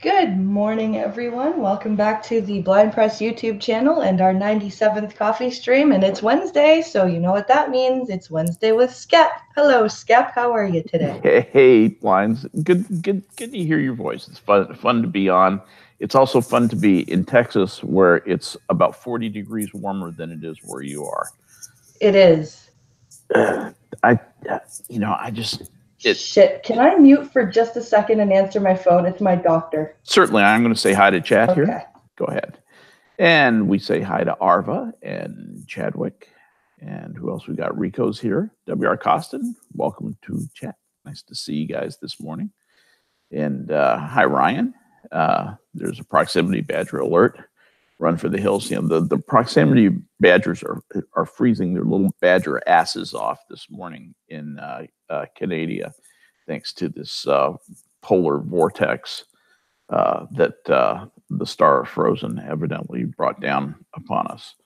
Good morning, everyone. Welcome back to the Blind Press YouTube channel and our 97th coffee stream. And it's Wednesday, so you know what that means. It's Wednesday with Skep. Hello, Skep. How are you today? Hey, Blinds. Good to hear your voice. It's fun to be on. It's also fun to be in Texas, where it's about 40 degrees warmer than it is where you are. It is. Shit, can I mute for just a second and answer my phone? It's my doctor. Certainly, I'm going to say hi to chat here. Go ahead. And we say hi to Arva and Chadwick. And who else we got? Rico's here. W.R. Costin, welcome to chat. Nice to see you guys this morning. And hi, Ryan. There's a proximity badger alert. Run for the hills. You know, the proximity badgers are freezing their little badger asses off this morning in Canada, thanks to this polar vortex that the star of Frozen evidently brought down upon us.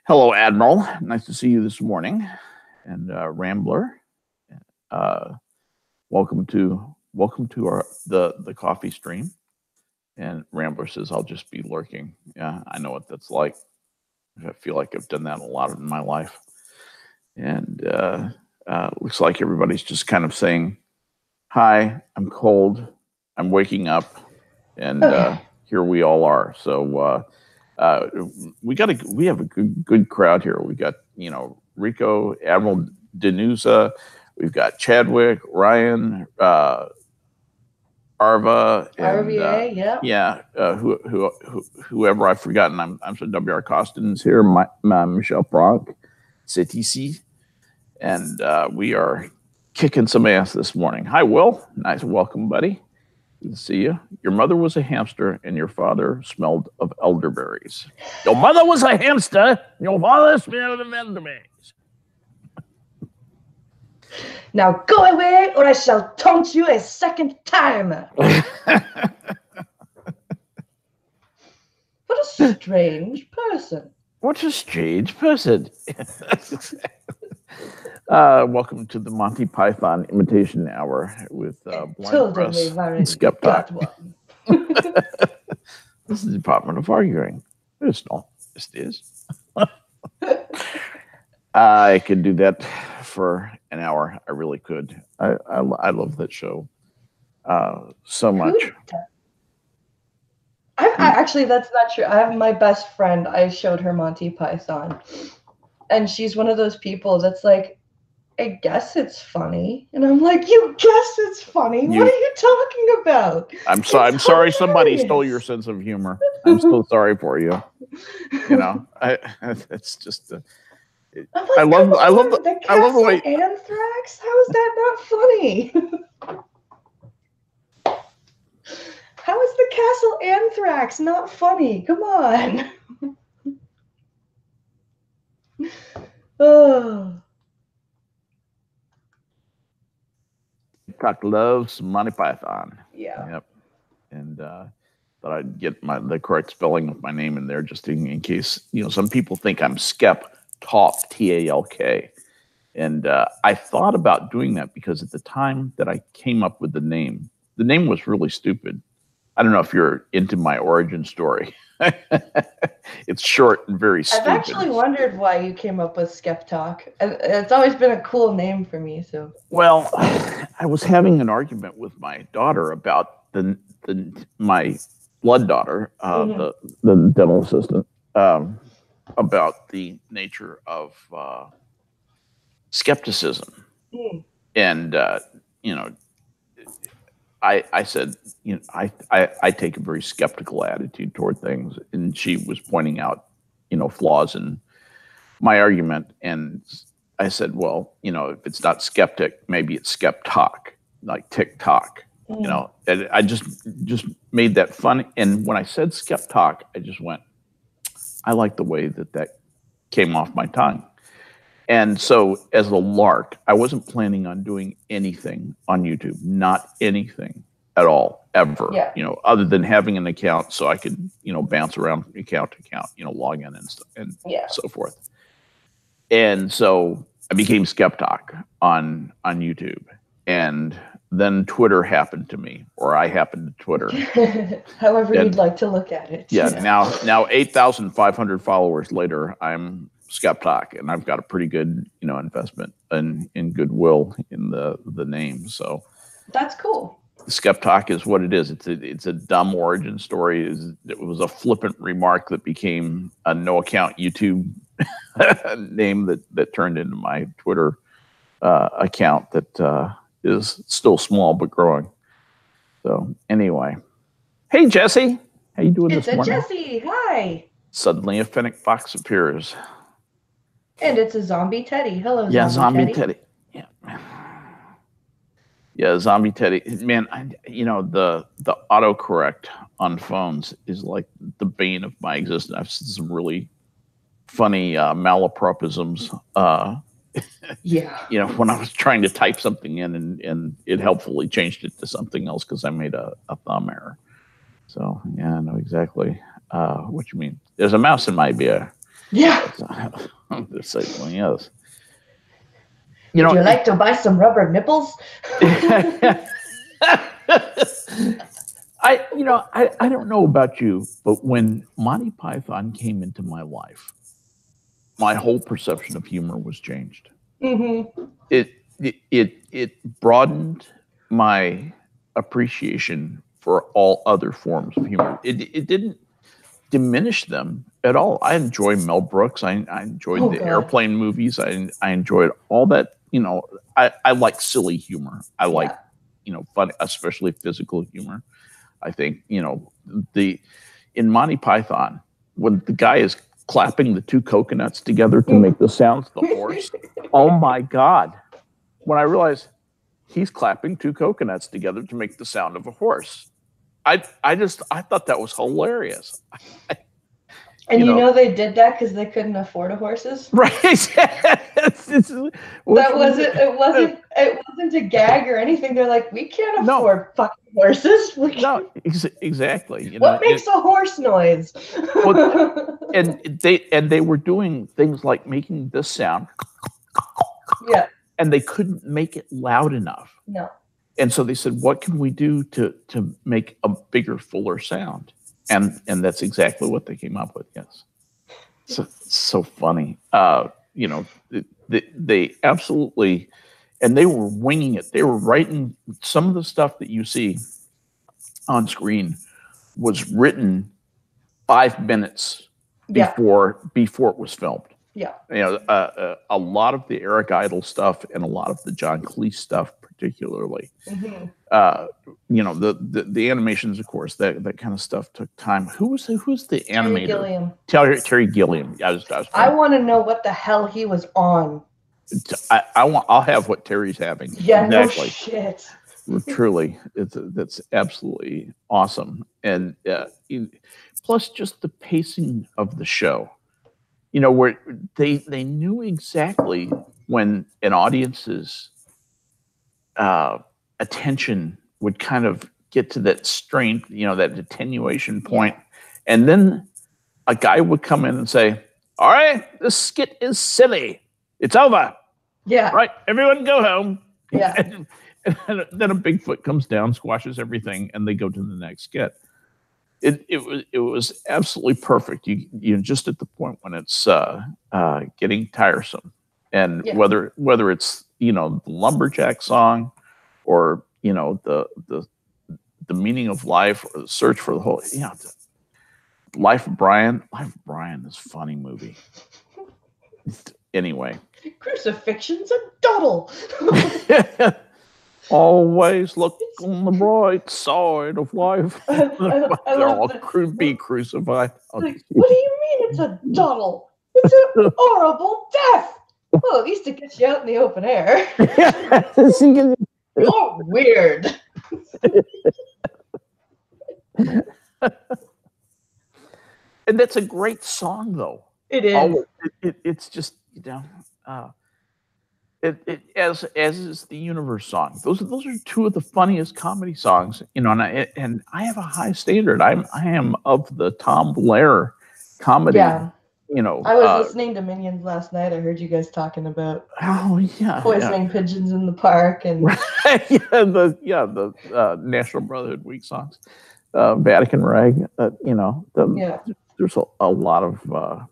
Hello, Admiral. Nice to see you this morning. And Rambler, welcome to the coffee stream. And Rambler says, I'll just be lurking. Yeah, I know what that's like. I feel like I've done that a lot in my life. And looks like everybody's just kind of saying, hi, I'm cold, I'm waking up, and here we all are. So we have a good crowd here. We got, Rico, Admiral Denusa, we've got Chadwick, Ryan, Arva, and whoever I've forgotten. I'm sorry, W.R. Costin is here. Michelle Franck, CTC, and we are kicking some ass this morning. Hi, Will. Nice, welcome, buddy. Good to see you. Your mother was a hamster, and your father smelled of elderberries. Your mother was a hamster, your father smelled of elderberries. Now go away, or I shall taunt you a second time. What a strange person. What a strange person. Welcome to the Monty Python Imitation Hour with Blind Press and Skeptic. This is the Department of Arguing. It's not. This is. I could do that for an hour. I really could. I love that show so much. Actually, that's not true. I have my best friend. I showed her Monty Python, and she's one of those people that's like, I guess it's funny, and I'm like, you guess it's funny? What are you talking about? I'm sorry somebody stole your sense of humor. I'm so sorry for you. It's just. I love the way anthrax. How is that not funny? How is the castle anthrax not funny? Come on. Oh. TikTok loves Monty Python. Yeah. Yep. And thought I'd get the correct spelling of my name in there just in case some people think I'm Skep. Talk, Talk, and I thought about doing that because at the time that I came up with the name was really stupid. I don't know if you're into my origin story. It's short and very stupid. I've actually wondered why you came up with Skep Talk. It's always been a cool name for me. So well, I was having an argument with my daughter about my blood daughter, the dental assistant. About the nature of skepticism. And, I said, I take a very skeptical attitude toward things. And she was pointing out, flaws in my argument. And I said, well, if it's not skeptic, maybe it's skeptalk, like TikTok. And I just made that fun. And when I said skeptalk, I just went, I like the way that came off my tongue. And so as a lark, I wasn't planning on doing anything on YouTube, not anything at all, ever, other than having an account so I could, bounce around account to account, log in and so forth. And so I became Skeptic on YouTube. and then Twitter happened to me, or I happened to Twitter. However you'd like to look at it. Yeah. Now 8,500 followers later, I'm Skeptic, and I've got a pretty good, investment in goodwill in the name. So that's cool. Skeptic is what it is. It's a dumb origin story. It was a flippant remark that became a no account YouTube name that turned into my Twitter account that is still small but growing. So anyway, hey Jesse, how you doing this morning? It's a Jesse. Hi. Suddenly a fennec fox appears. And it's a zombie Teddy. Hello, yeah, zombie Teddy. Yeah, zombie Teddy. Man, the autocorrect on phones is like the bane of my existence. I've seen some really funny malapropisms. Yeah. When I was trying to type something in and it helpfully changed it to something else because I made a thumb error. So, yeah, I know exactly what you mean. There's a mouse in my beer. Yeah. I'm just saying, well, yes. Would you like to buy some rubber nipples? I don't know about you, but when Monty Python came into my life, my whole perception of humor was changed. Mm-hmm. It broadened my appreciation for all other forms of humor. It didn't diminish them at all. I enjoy Mel Brooks. I enjoyed the airplane movies. I enjoyed all that. I like silly humor. I like fun, especially physical humor. I think in Monty Python, when the guy is clapping the two coconuts together to make the sounds of the horse. Oh my God. When I realized he's clapping two coconuts together to make the sound of a horse. I thought that was hilarious. And they did that because they couldn't afford horses. Right. It wasn't a gag or anything. They're like, we can't afford fucking horses. No, exactly. What makes a horse noise? and they were doing things like making this sound. Yeah. And they couldn't make it loud enough. No. And so they said, what can we do to make a bigger, fuller sound? And that's exactly what they came up with. Yes. So funny. They absolutely, and they were winging it. They were writing some of the stuff that you see on screen was written 5 minutes before it was filmed. Yeah. A lot of the Eric Idle stuff and a lot of the John Cleese stuff, particularly. Mm-hmm. The animations, of course, that kind of stuff took time. Who's the animator? Terry Gilliam. I want to know what the hell he was on. I'll have what Terry's having. Yeah, exactly. No shit. Truly, that's absolutely awesome, and plus just the pacing of the show. Where they knew exactly when an audience's attention would kind of get to that strain, that attenuation point. And then a guy would come in and say, all right, this skit is silly. It's over. Yeah. Right. Everyone go home. Yeah. And then a Bigfoot comes down, squashes everything, and they go to the next skit. It was absolutely perfect. You just at the point when it's getting tiresome. And whether it's, the lumberjack song or, the meaning of life or the search for the whole, Life of Brian. Life of Brian is a funny movie. Anyway. Crucifixion's a doddle. Always look on the bright side of life. They're all be crucified. Like, what do you mean it's a doddle? It's a horrible death. Well, at least it gets you out in the open air. You're weird. And that's a great song, though. It is. It's just, as is the Universe song. Those are two of the funniest comedy songs, and I have a high standard. I am of the Tom Lehrer comedy you know, I was listening to Minions last night. I heard you guys talking about poisoning pigeons in the park and the National Brotherhood Week songs, Vatican Rag. There's a lot of.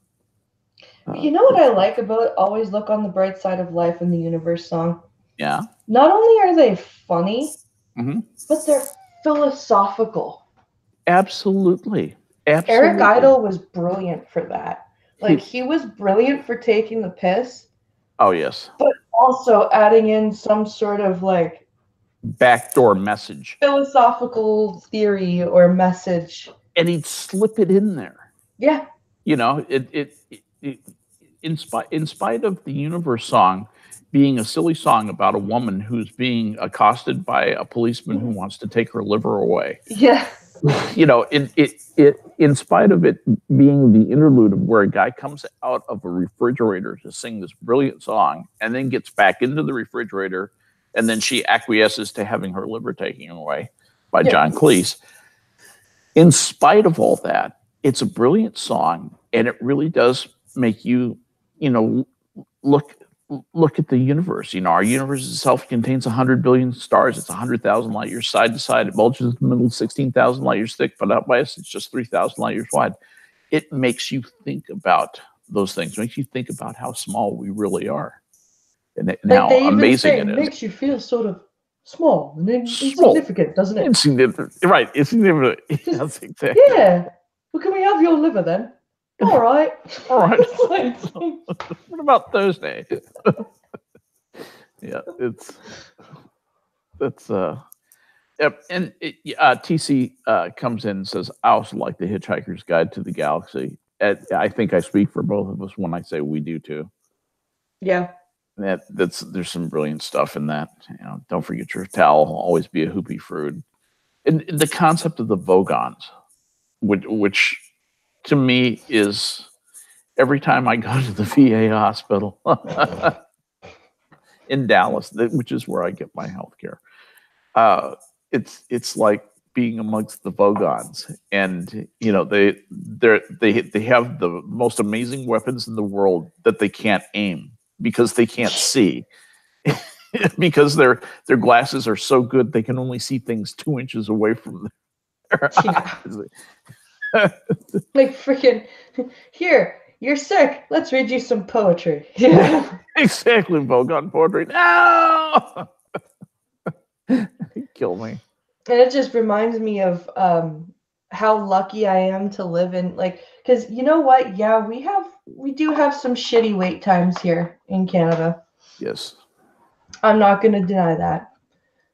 You know what I like about Always Look on the Bright Side of Life in the Universe song? Yeah. Not only are they funny, but they're philosophical. Absolutely. Eric Idle was brilliant for that. Like, he was brilliant for taking the piss. Oh, yes. But also adding in some sort of, like, backdoor message. Philosophical theory or message. And he'd slip it in there. Yeah. You know, in spite of the Universe song being a silly song about a woman who's being accosted by a policeman who wants to take her liver away. Yeah. You know, in spite of it being the interlude of where a guy comes out of a refrigerator to sing this brilliant song and then gets back into the refrigerator and then she acquiesces to having her liver taken away by John Cleese. In spite of all that, it's a brilliant song, and it really does make you, look at the universe. You know, our universe itself contains 100 billion stars. It's 100,000 light years side to side. It bulges in the middle, 16,000 light years thick, but out by us, it's just 3,000 light years wide. It makes you think about those things. It makes you think about how small we really are, and how amazing it is. It makes you feel sort of small and insignificant, doesn't it? Insignificant, right? Insignificant. Yes, exactly. Yeah. Well, can we have your liver then? All right. All right. What about Thursday? Yeah, yep. And TC comes in and says, I also like the Hitchhiker's Guide to the Galaxy. I think I speak for both of us when I say we do too. Yeah. There's some brilliant stuff in that. You know, don't forget your towel. Always be a hoopy fruit. And the concept of the Vogons, which to me is every time I go to the VA hospital in Dallas, which is where I get my health care, it's like being amongst the Vogons, and you know they have the most amazing weapons in the world that they can't aim because they can't see. Because their glasses are so good they can only see things 2 inches away from their eyes. Like freaking, here, you're sick. Let's read you some poetry. Yeah. Exactly, Vogon poetry. No! Kill me. And it just reminds me of how lucky I am to live in, like, because you know what? Yeah, we do have some shitty wait times here in Canada. Yes. I'm not going to deny that.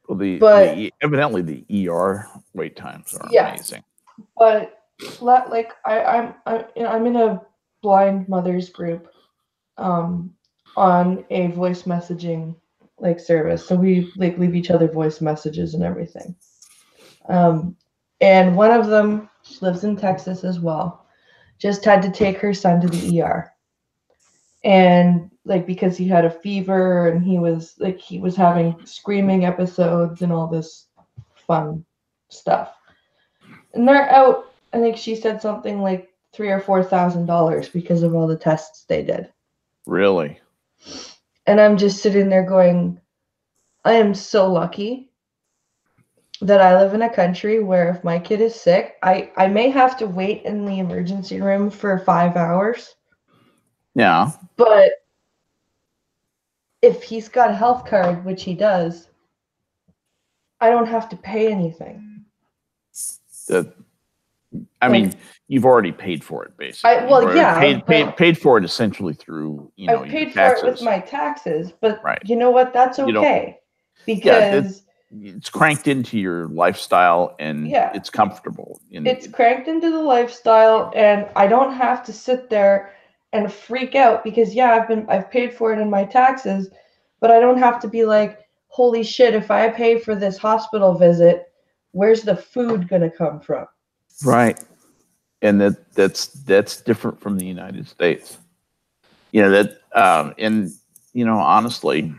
Well, evidently the ER wait times are amazing. But like I'm in a blind mothers group on a voice messaging like service, so we like leave each other voice messages and everything. And one of them, she lives in Texas as well, just had to take her son to the ER, and like because he had a fever and he was having screaming episodes and all this fun stuff, and they're out. I think she said something like $3,000 or $4,000 because of all the tests they did. Really? And I'm just sitting there going, I am so lucky that I live in a country where if my kid is sick, I may have to wait in the emergency room for 5 hours. Yeah. But if he's got a health card, which he does, I don't have to pay anything. I mean, you've already paid for it, basically. Paid for it essentially through, I've paid for it with my taxes, but you know what? That's okay because it's cranked into your lifestyle and it's comfortable. It's cranked into the lifestyle, and I don't have to sit there and freak out because I've paid for it in my taxes, but I don't have to be like, holy shit, if I pay for this hospital visit, where's the food gonna come from? Right. And that's different from the United States. Honestly,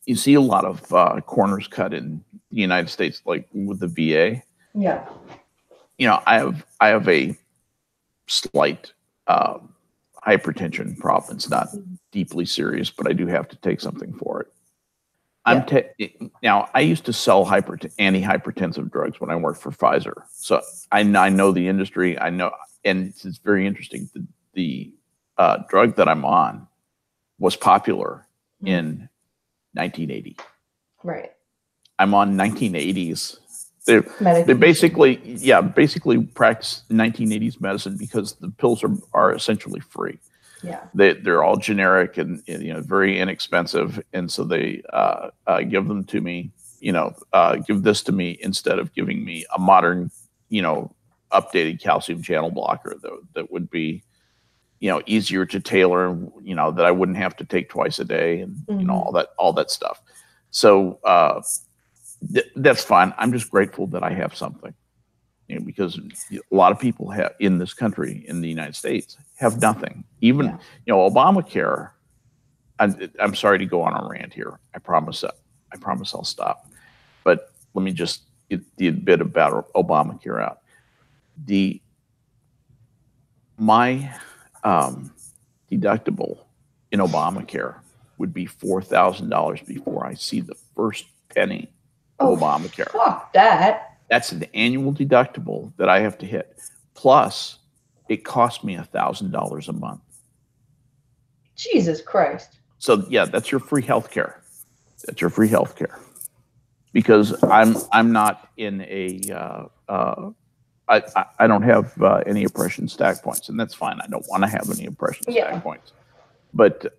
you see a lot of corners cut in the United States, like with the VA. Yeah. I have a slight hypertension problem. It's not deeply serious, but I do have to take something for it. Now, I used to sell antihypertensive drugs when I worked for Pfizer. So I know the industry. I know, and it's very interesting. The drug that I'm on was popular in 1980. Right. I'm on 1980s. They basically practice 1980s medicine because the pills are essentially free. Yeah. They're all generic and very inexpensive, and so they give them to me. Give this to me instead of giving me a modern, updated calcium channel blocker that would be, easier to tailor, that I wouldn't have to take twice a day, and all that stuff. So that's fine. I'm just grateful that I have something, because a lot of people have in this country, in the United States, have nothing. Even Obamacare. I'm sorry to go on a rant here. I promise I'll stop. But let me just get the bit about Obamacare out. My deductible in Obamacare would be $4,000 before I see the first penny of Obamacare. Fuck that. That's an annual deductible that I have to hit. Plus, it costs me $1,000 a month. Jesus Christ. So yeah, that's your free health care. That's your free health care. Because I'm not in a I don't have any oppression stack points, and that's fine. I don't want to have any oppression stack points. But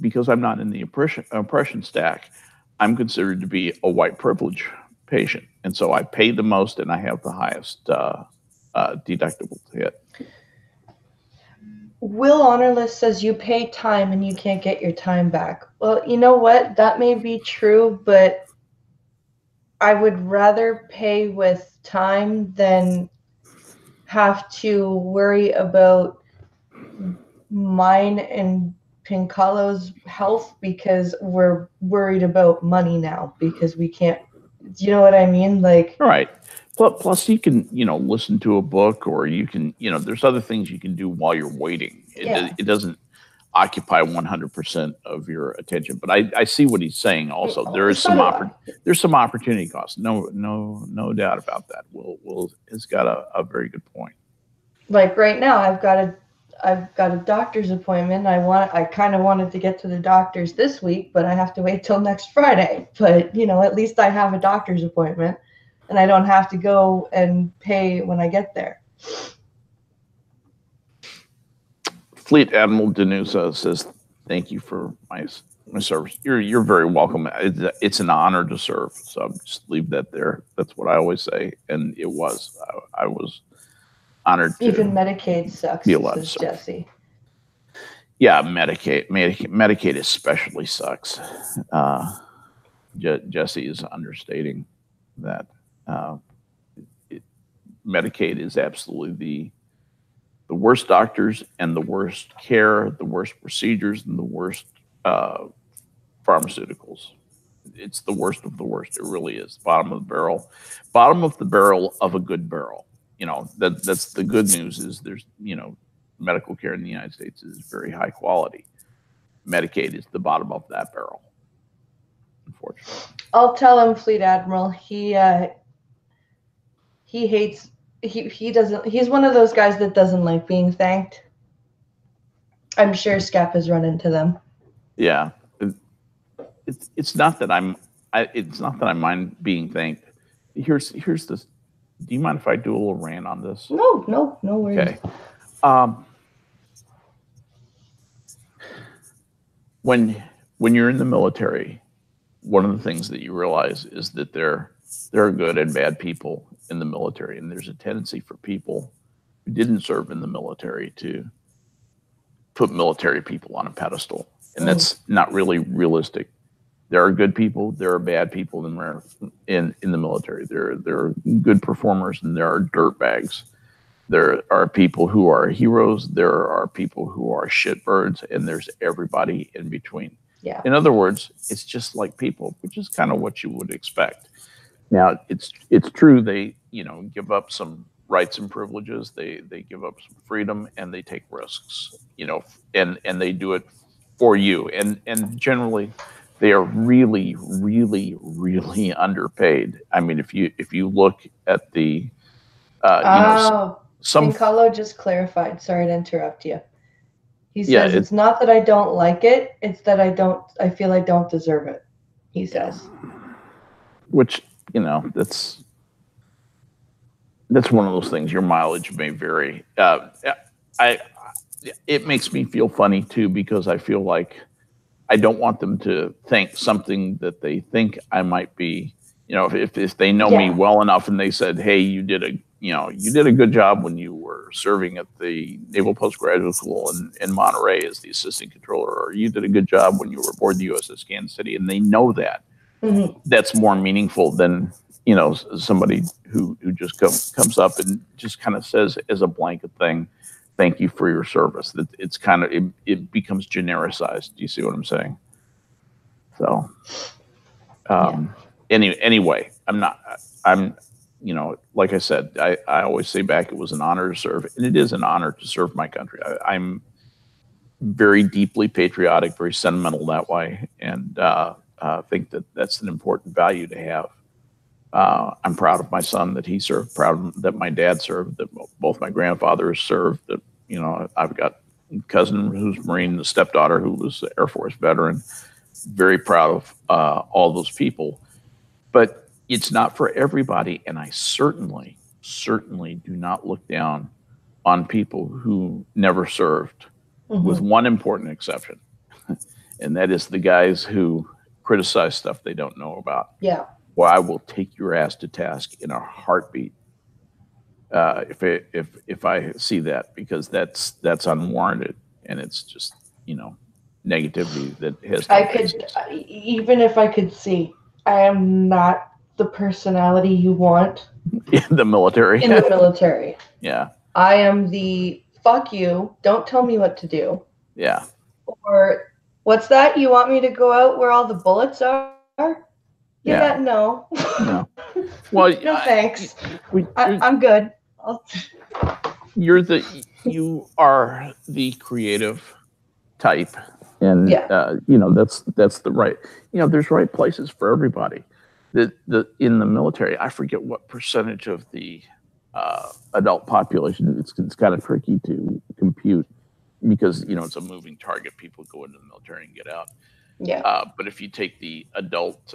because I'm not in the oppression stack, I'm considered to be a white privilege patient, and so I pay the most and I have the highest deductible to hit. Will Honorless says you pay time and you can't get your time back. Well, you know what? That may be true, but I would rather pay with time than have to worry about mine and Pincalo's health because we're worried about money now because we can't. Do you know what I mean? Like, right. Plus, you can, listen to a book, or you can, there's other things you can do while you're waiting. It doesn't occupy 100% of your attention. But I see what he's saying. Also, there's some opportunity cost. No doubt about that. Will has got a very good point. Like right now, I've got a doctor's appointment. I kind of wanted to get to the doctor's this week, but I have to wait till next Friday. But at least I have a doctor's appointment. And I don't have to go and pay when I get there. Fleet Admiral Danusa says, "Thank you for my service." You're very welcome. It's an honor to serve. So I'll just leave that there. That's what I always say, and it was. I was honored. Even Medicaid sucks, says Jesse. Yeah, Medicaid especially sucks. Jesse is understating that. Medicaid is absolutely the worst doctors and the worst care, the worst procedures, and the worst pharmaceuticals. It's the worst of the worst. It really is. Bottom of the barrel of a good barrel. That's the good news is there's, medical care in the United States is very high quality. Medicaid is the bottom of that barrel, unfortunately. I'll tell him, Fleet Admiral, he hates, he doesn't, he's one of those guys that doesn't like being thanked. I'm sure Skep has run into them. Yeah. It's not that I mind being thanked. Here's this. Do you mind if I do a little rant on this? No worries. Okay. When you're in the military, one of the things that you realize is that there are good and bad people in the military, and there's a tendency for people who didn't serve in the military to put military people on a pedestal, and that's not really realistic. There are good people, there are bad people in the military. There are good performers, and there are dirtbags. There are people who are heroes. There are people who are shitbirds, and there's everybody in between. Yeah. In other words, it's just like people, which is kind of what you would expect. Now, it's true they give up some rights and privileges. They give up some freedom and they take risks, you know, and they do it for you. And generally, they are really, really, really underpaid. I mean, if you look at the, King Carlo just clarified. Sorry to interrupt you. He says it's not that I don't like it; it's that I feel I don't deserve it. He says, which, you know, that's one of those things. Your mileage may vary. It makes me feel funny too, because I feel like I don't want them to think something that they think I might be. You know, if they know me well enough and they said, "Hey, you did a good job when you were serving at the Naval Postgraduate School in Monterey as the assistant controller, or you did a good job when you were aboard the USS Kansas City," and they know that, that's more meaningful than, you know, somebody who just comes up and just kind of says as a blanket thing, "Thank you for your service." That it's kind of it becomes genericized. Do you see what I'm saying? So, anyway, I'm, you know, like I said, I always say back, it was an honor to serve, and it is an honor to serve my country. I'm very deeply patriotic, very sentimental that way, and think that that's an important value to have. I'm proud of my son that he served, proud that my dad served, that both my grandfathers served, that, you know, I've got a cousin who's Marine, a stepdaughter who was an Air Force veteran. Very proud of all those people. But it's not for everybody, and I certainly do not look down on people who never served, with one important exception, and that is the guys who criticize stuff they don't know about. Yeah. Well, I will take your ass to task in a heartbeat if I see that, because that's unwarranted, and it's just, you know, negativity that has no basis. Even if I could see, I am not the personality you want in the military. In the military. Yeah. I am the fuck you, don't tell me what to do. Yeah. Or what's that? You want me to go out where all the bullets are? Yeah. No. No. Well, no thanks. I'm good. You are the creative type, and you know, that's the right, you know, there's right places for everybody. In the military, I forget what percentage of the adult population. It's kind of tricky to compute, because, you know, it's a moving target. People go into the military and get out. Yeah. But if you take the adult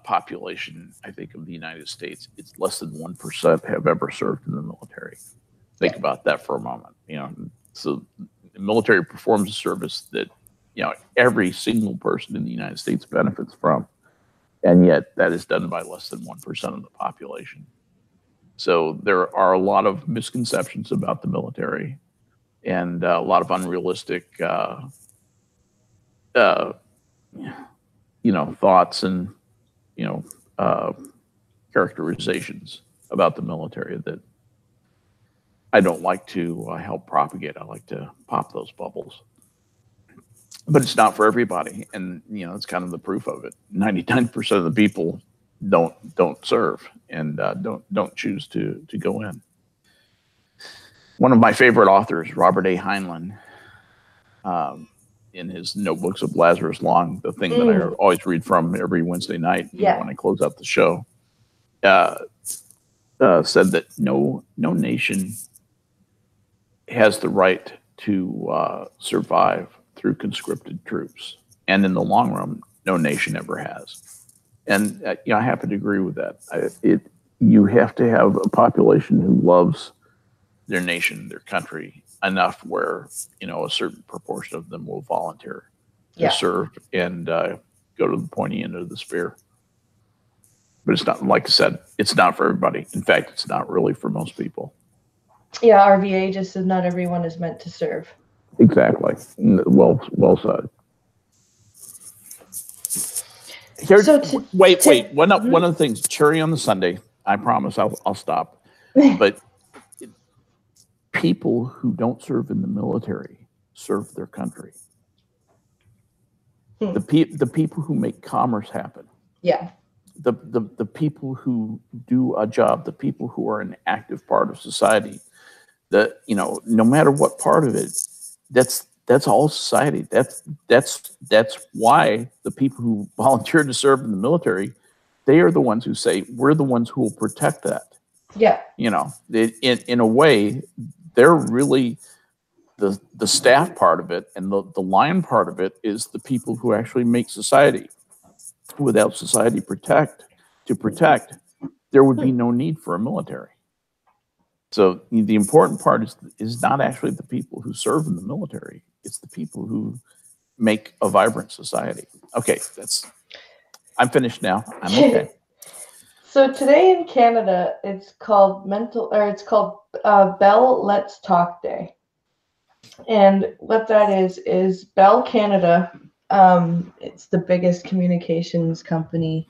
population, I think, of the United States, it's less than 1% have ever served in the military. Think about that for a moment. You know, so the military performs a service that, you know, every single person in the United States benefits from, and yet that is done by less than 1% of the population. So there are a lot of misconceptions about the military, and a lot of unrealistic, you know, thoughts and, you know, characterizations about the military that I don't like to help propagate. I like to pop those bubbles. But it's not for everybody, and, you know, it's kind of the proof of it. 99% of the people don't serve, and don't choose to go in. One of my favorite authors, Robert A. Heinlein, in his Notebooks of Lazarus Long, the thing that I always read from every Wednesday night, you know, when I close out the show, said that no nation has the right to survive through conscripted troops, and in the long run, no nation ever has. And you know, I happen to agree with that. You have to have a population who loves their nation, their country, enough where, you know, a certain proportion of them will volunteer to serve and go to the pointy end of the spear. But it's not, like I said, it's not for everybody. In fact, it's not really for most people. Yeah, RVA just said not everyone is meant to serve. Exactly. Well said. Here, wait. One of the things, cherry on the sundae. I promise I'll stop. But people who don't serve in the military serve their country. The people who make commerce happen. Yeah. the people who do a job, the people who are an active part of society, no matter what part of it, that's all society. That's why the people who volunteer to serve in the military, they are the ones who say, we're the ones who will protect that. Yeah. In a way, they're really the staff part of it, and the line part of it is the people who actually make society. Without society to protect, there would be no need for a military. So the important part is not actually the people who serve in the military. It's the people who make a vibrant society. Okay, I'm finished now. I'm okay. So today in Canada, it's called Bell Let's Talk Day. And what that is Bell Canada. It's the biggest communications company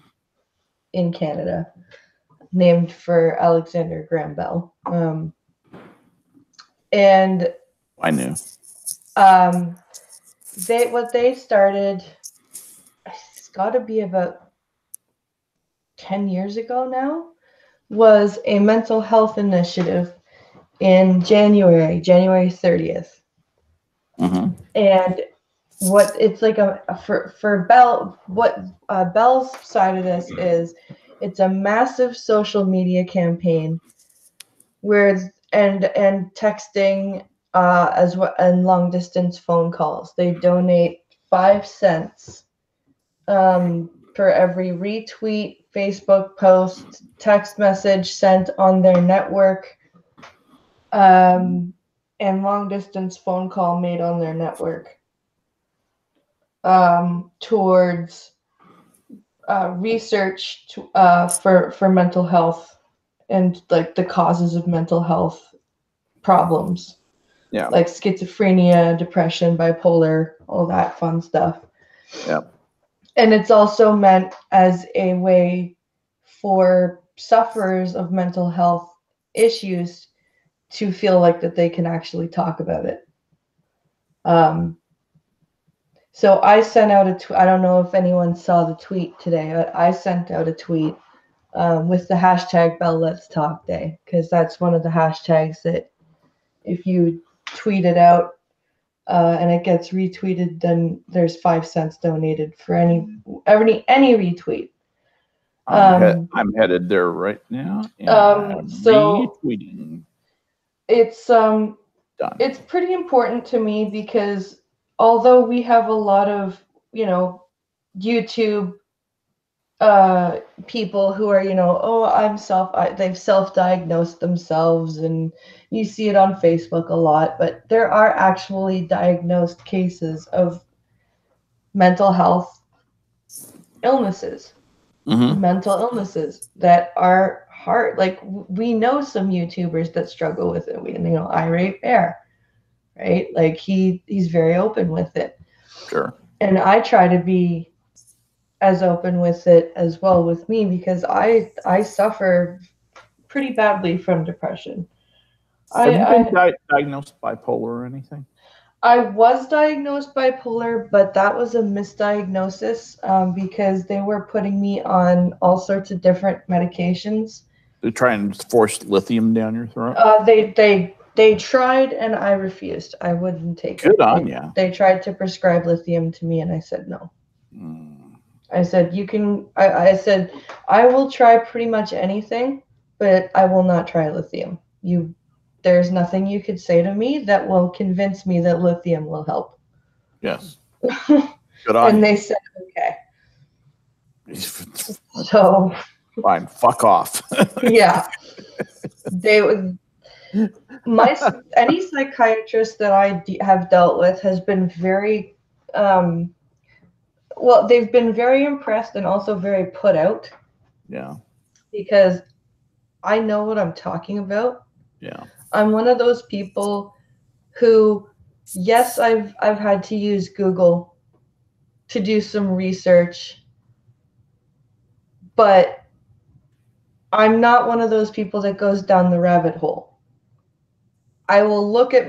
in Canada, named for Alexander Graham Bell. And I knew. They started, it's got to be about 10 years ago now, was a mental health initiative in January 30th. Mm-hmm. And what it's like for Bell, what Bell's side of this is, it's a massive social media campaign where and texting as well, and long distance phone calls. They donate 5 cents for every retweet, Facebook post, text message sent on their network, and long distance phone call made on their network, towards research for mental health and like the causes of mental health problems. Yeah. Like schizophrenia, depression, bipolar, all that fun stuff. Yeah. And it's also meant as a way for sufferers of mental health issues to feel like that they can actually talk about it. So I sent out a tweet. I don't know if anyone saw the tweet today, but I sent out a tweet with the hashtag Bell Let's Talk Day, because that's one of the hashtags that if you tweet it out and it gets retweeted, then there's 5 cents donated for any retweet. I'm headed there right now. So retweeting. It's done. It's pretty important to me because although we have a lot of YouTube people who are they've self-diagnosed themselves, and you see it on Facebook a lot, but there are actually diagnosed cases of mental health illnesses, mental illnesses that are hard. Like we know some YouTubers that struggle with it. Irate Bear, right? Like he's very open with it. Sure. And I try to be as open with it as well with me, because I suffer pretty badly from depression. Have you been diagnosed bipolar or anything? I was diagnosed bipolar, but that was a misdiagnosis because they were putting me on all sorts of different medications. They try and force lithium down your throat? They tried, and I refused. I wouldn't take it. Good on you. They tried to prescribe lithium to me, and I said no. I said, I said, I will try pretty much anything, but I will not try lithium. There's nothing you could say to me that will convince me that lithium will help. Yes. Good on and you. They said, okay. So. Fine, fuck off. Yeah. They would. Any psychiatrist that I have dealt with has been very, they've been very impressed and also very put out. Yeah. Because I know what I'm talking about. Yeah. I'm one of those people who, yes, I've had to use Google to do some research, but I'm not one of those people that goes down the rabbit hole. I will look at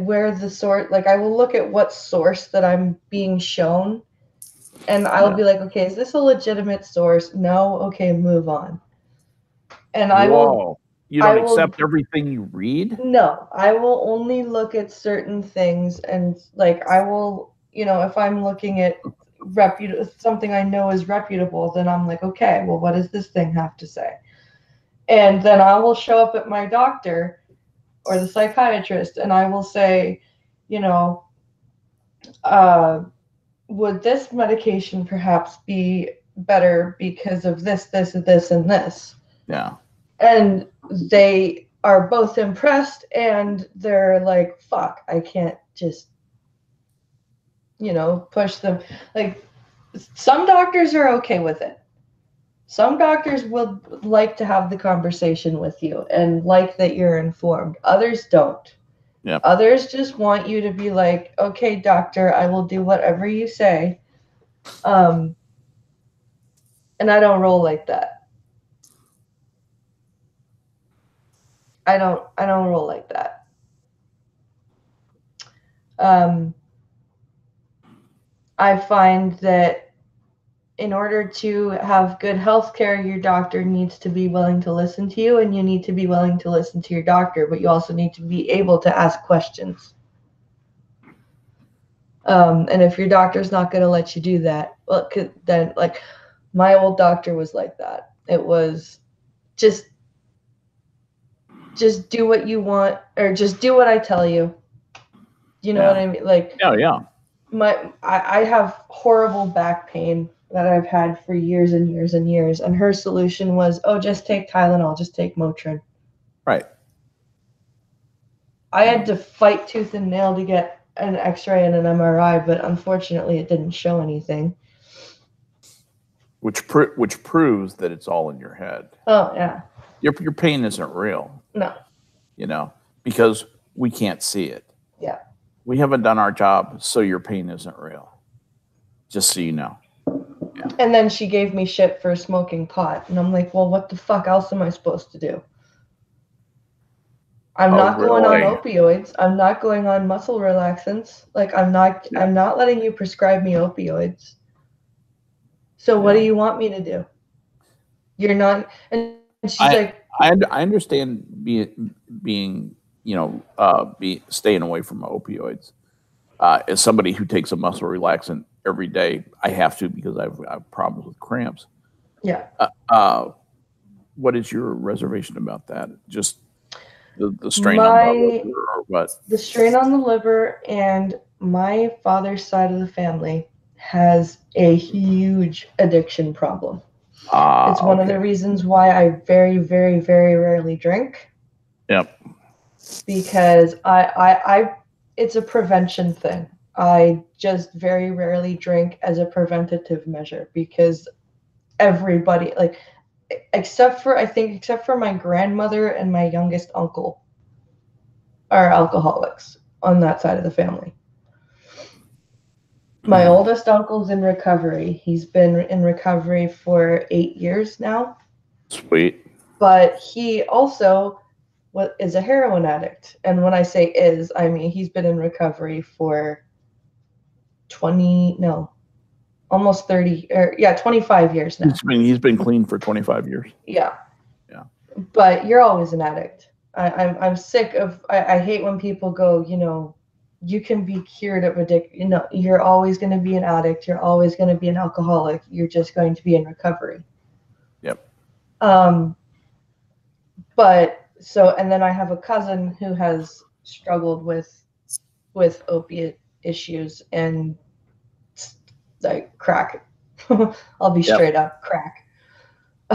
where the source, like I will look at what source that I'm being shown, And I'll be like, okay, is this a legitimate source? No. Okay, move on. And You don't accept everything you read? No, I will only look at certain things, and like I will, if I'm looking at something I know is reputable, then I'm like, okay, well, what does this thing have to say? And then I will show up at my doctor or the psychiatrist, and I will say, would this medication perhaps be better because of this, this, this, and this? Yeah. And they are both impressed, and they're like, fuck, I can't just, push them. Like, some doctors are okay with it. Some doctors would like to have the conversation with you and like that you're informed. Others don't. Yep. Others just want you to be like, okay, doctor, I will do whatever you say. And I don't roll like that. I don't roll like that. I find that in order to have good health care, your doctor needs to be willing to listen to you, and you need to be willing to listen to your doctor, but you also need to be able to ask questions. And if your doctor's not going to let you do that, well, then, like, my old doctor was like that. It was just do what you want, or just do what I tell you. You know what I mean? Like, yeah. I have horrible back pain that I've had for years and years and years, and her solution was, oh, just take Tylenol, just take Motrin. Right. I had to fight tooth and nail to get an X-ray and an MRI, but unfortunately, it didn't show anything. Which proves that it's all in your head. Oh yeah. Your pain isn't real. No. Because we can't see it. Yeah. We haven't done our job, so your pain isn't real. Just so you know. Yeah. And then she gave me shit for smoking pot, and I'm like, well, what the fuck else am I supposed to do? I'm not going on opioids. I'm not going on muscle relaxants. Like, I'm not letting you prescribe me opioids. So what do you want me to do? You're not. And she's like, I understand being staying away from opioids. As somebody who takes a muscle relaxant every day, I have to because I have problems with cramps. Yeah. What is your reservation about that? Just the strain on the liver, or what? The strain on the liver, and my father's side of the family has a huge addiction problem. It's one of the reasons why I very, very, very rarely drink. Yep. Because it's a prevention thing. I just very rarely drink as a preventative measure, because everybody, like, except for my grandmother and my youngest uncle, are alcoholics on that side of the family. My oldest uncle's in recovery. He's been in recovery for 8 years now. Sweet. But he also is a heroin addict. And when I say is, I mean he's been in recovery for almost 30, 25 years now. He's been clean for 25 years. Yeah. But you're always an addict. I'm sick of. I hate when people go, you can be cured of addiction. You're always going to be an addict. You're always going to be an alcoholic. You're just going to be in recovery. Yep. But and then I have a cousin who has struggled with opiate issues and like crack. I'll be straight up, crack.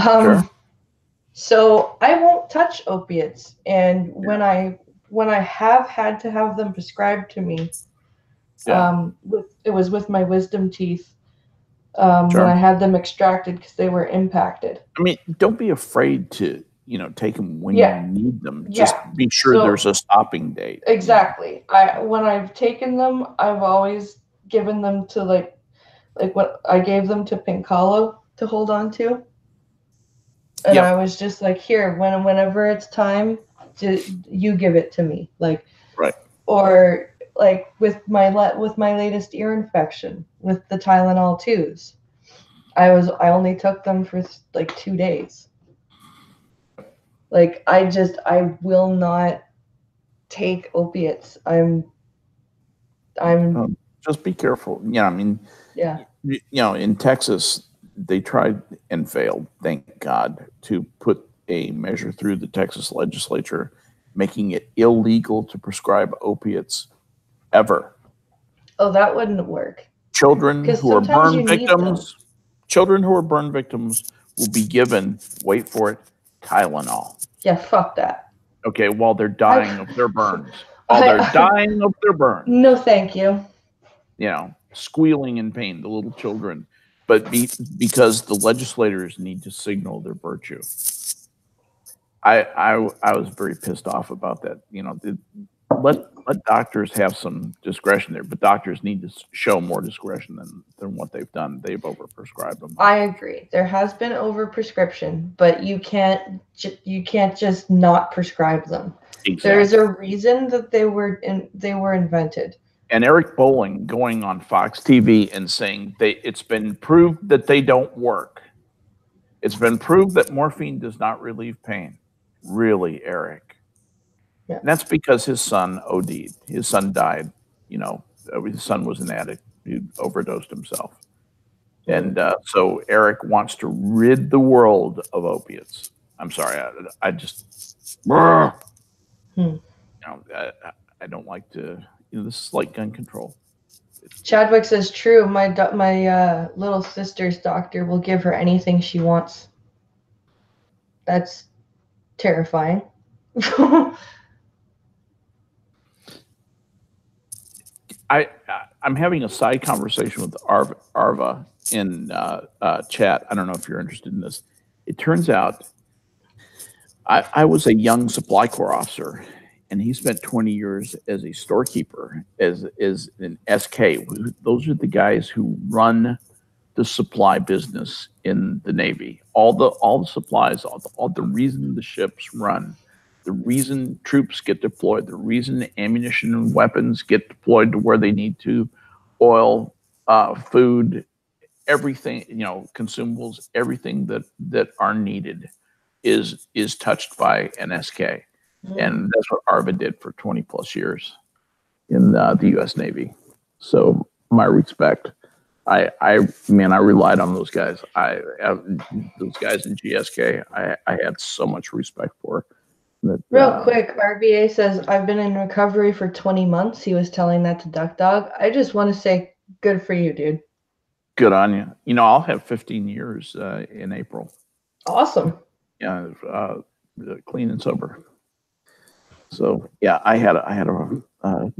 Sure. So I won't touch opiates, and when I have had to have them prescribed to me, it was with my wisdom teeth. When I had them extracted because they were impacted. I mean, don't be afraid to take them when you need them. Just be sure there's a stopping date. Exactly. When I've taken them, I've always given them to like what I gave them to Pinkalo to hold on to. And I was just like, here, whenever it's time, you give it to me. Like, right. Or like with my latest ear infection with the Tylenol 2s. I only took them for like 2 days. Like I will not take opiates. I'm just be careful. You know, I mean, yeah. You know, in Texas, they tried and failed, thank God, to put a measure through the Texas legislature making it illegal to prescribe opiates ever. Oh, that wouldn't work. Children who are burn victims, will be given, wait for it, Tylenol. Yeah, fuck that. Okay, while they're dying of their burns. Dying of their burns. No, thank you. You know, squealing in pain, the little children, but because the legislators need to signal their virtue. I was very pissed off about that. You know, let doctors have some discretion there, but doctors need to show more discretion than what they've done. They've overprescribed them. I agree. There has been overprescription, but you can't just not prescribe them. Exactly. There is a reason that they were invented. And Eric Bolling going on Fox TV and saying it's been proved that they don't work. It's been proved that morphine does not relieve pain. Really, Eric? Yeah. And that's because his son OD'd. His son died. You know, his son was an addict. He overdosed himself. And so Eric wants to rid the world of opiates. I'm sorry. I just, you know, I don't like to. You know, this is like gun control. Chadwick says, true. My little sister's doctor will give her anything she wants. That's terrifying. I'm having a side conversation with Arva in chat. I don't know if you're interested in this. It turns out I was a young supply corps officer, and he spent 20 years as a storekeeper, as an SK. Those are the guys who run the supply business in the Navy. All the supplies, all the reason the ships run, the reason troops get deployed, the reason ammunition and weapons get deployed to where they need to, oil, food, everything, you know, consumables, everything that are needed is touched by an SK. And that's what Arva did for 20 plus years in the U.S. Navy. So my respect. I relied on those guys. Those guys in GSK, I had so much respect for. That, Real quick, RBA says, I've been in recovery for 20 months. He was telling that to Duck Dog. I just want to say, good for you, dude. Good on you. You know, I'll have 15 years in April. Awesome. Yeah, clean and sober. So yeah, I had a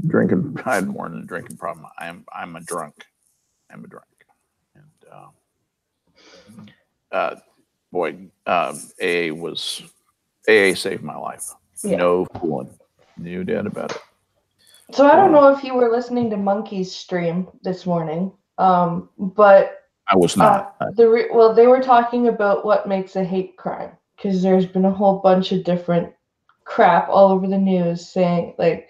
drinking. I had more than a drinking problem. I'm a drunk. I'm a drunk. And AA saved my life. Yeah. No fooling. No doubt about it. So I don't know if you were listening to Monkey's stream this morning, but I was not. They were talking about what makes a hate crime, because there's been a whole bunch of different crap all over the news saying, like,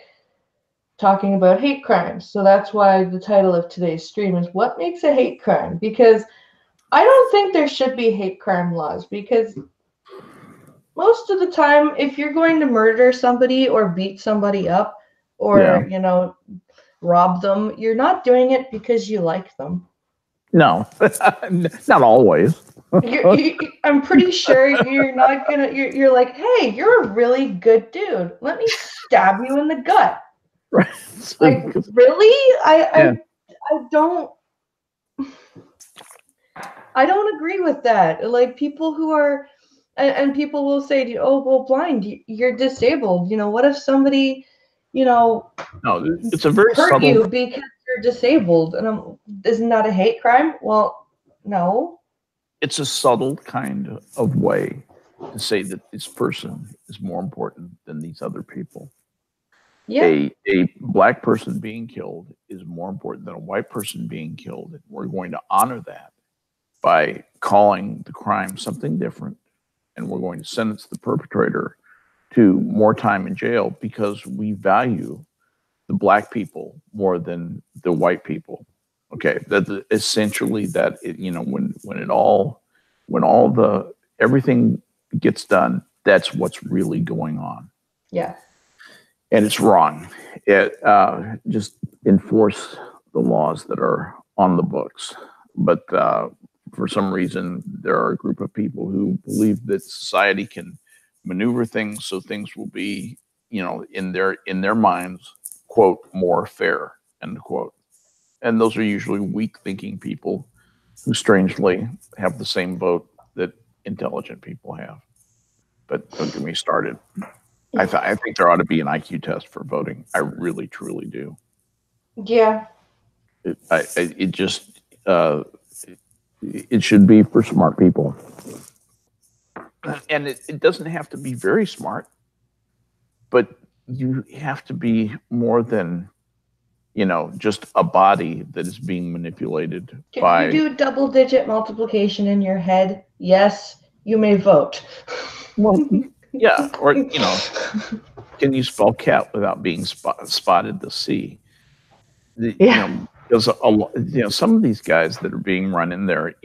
talking about hate crimes. So that's why the title of today's stream is what makes a hate crime, because I don't think there should be hate crime laws, because most of the time, if you're going to murder somebody or beat somebody up or, you know, rob them, you're not doing it because you like them. No, not always. I'm pretty sure you're not gonna. You're like, hey, you're a really good dude. Let me stab you in the gut. Right? Like, really? I don't. I don't agree with that. Like, people who are, and people will say, oh, well, blind, you're disabled. You know, what if somebody, you know, no, it's a very hurt subtle... you because you're disabled? And isn't that a hate crime? Well, no. It's a subtle kind of way to say that this person is more important than these other people. Yeah. A black person being killed is more important than a white person being killed. And we're going to honor that by calling the crime something different. And we're going to sentence the perpetrator to more time in jail because we value the black people more than the white people. Okay, that essentially that when everything gets done, that's what's really going on. Yeah. And it's wrong. Just enforce the laws that are on the books. But for some reason, there are a group of people who believe that society can maneuver things so things will be, in their minds, quote, more fair, end quote. And those are usually weak-thinking people who strangely have the same vote that intelligent people have. But don't get me started. I think there ought to be an IQ test for voting. I really, truly do. Yeah. It should be for smart people. And it doesn't have to be very smart, but you have to be more than, just a body that is being manipulated by... Can you do double-digit multiplication in your head? Yes, you may vote. Well, yeah, or, can you spell cat without being spotted to see? Because some of these guys that are being run in there,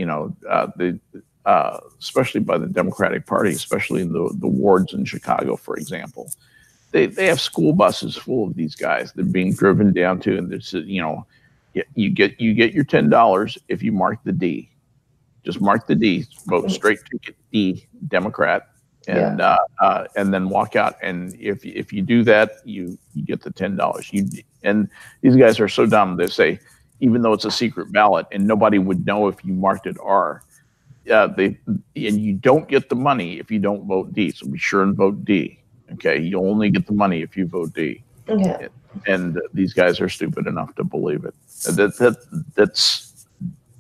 especially by the Democratic Party, especially in the wards in Chicago, for example, they have school buses full of these guys. They're being driven down to, and there's, you get your $10 if you mark the D. Just mark the D, vote straight ticket D, Democrat, and then walk out. And if you do that, you get the $10. And these guys are so dumb. They say, even though it's a secret ballot and nobody would know if you marked it R, and you don't get the money if you don't vote D. So be sure and vote D. Okay, you'll only get the money if you vote D. Okay. And these guys are stupid enough to believe it. That's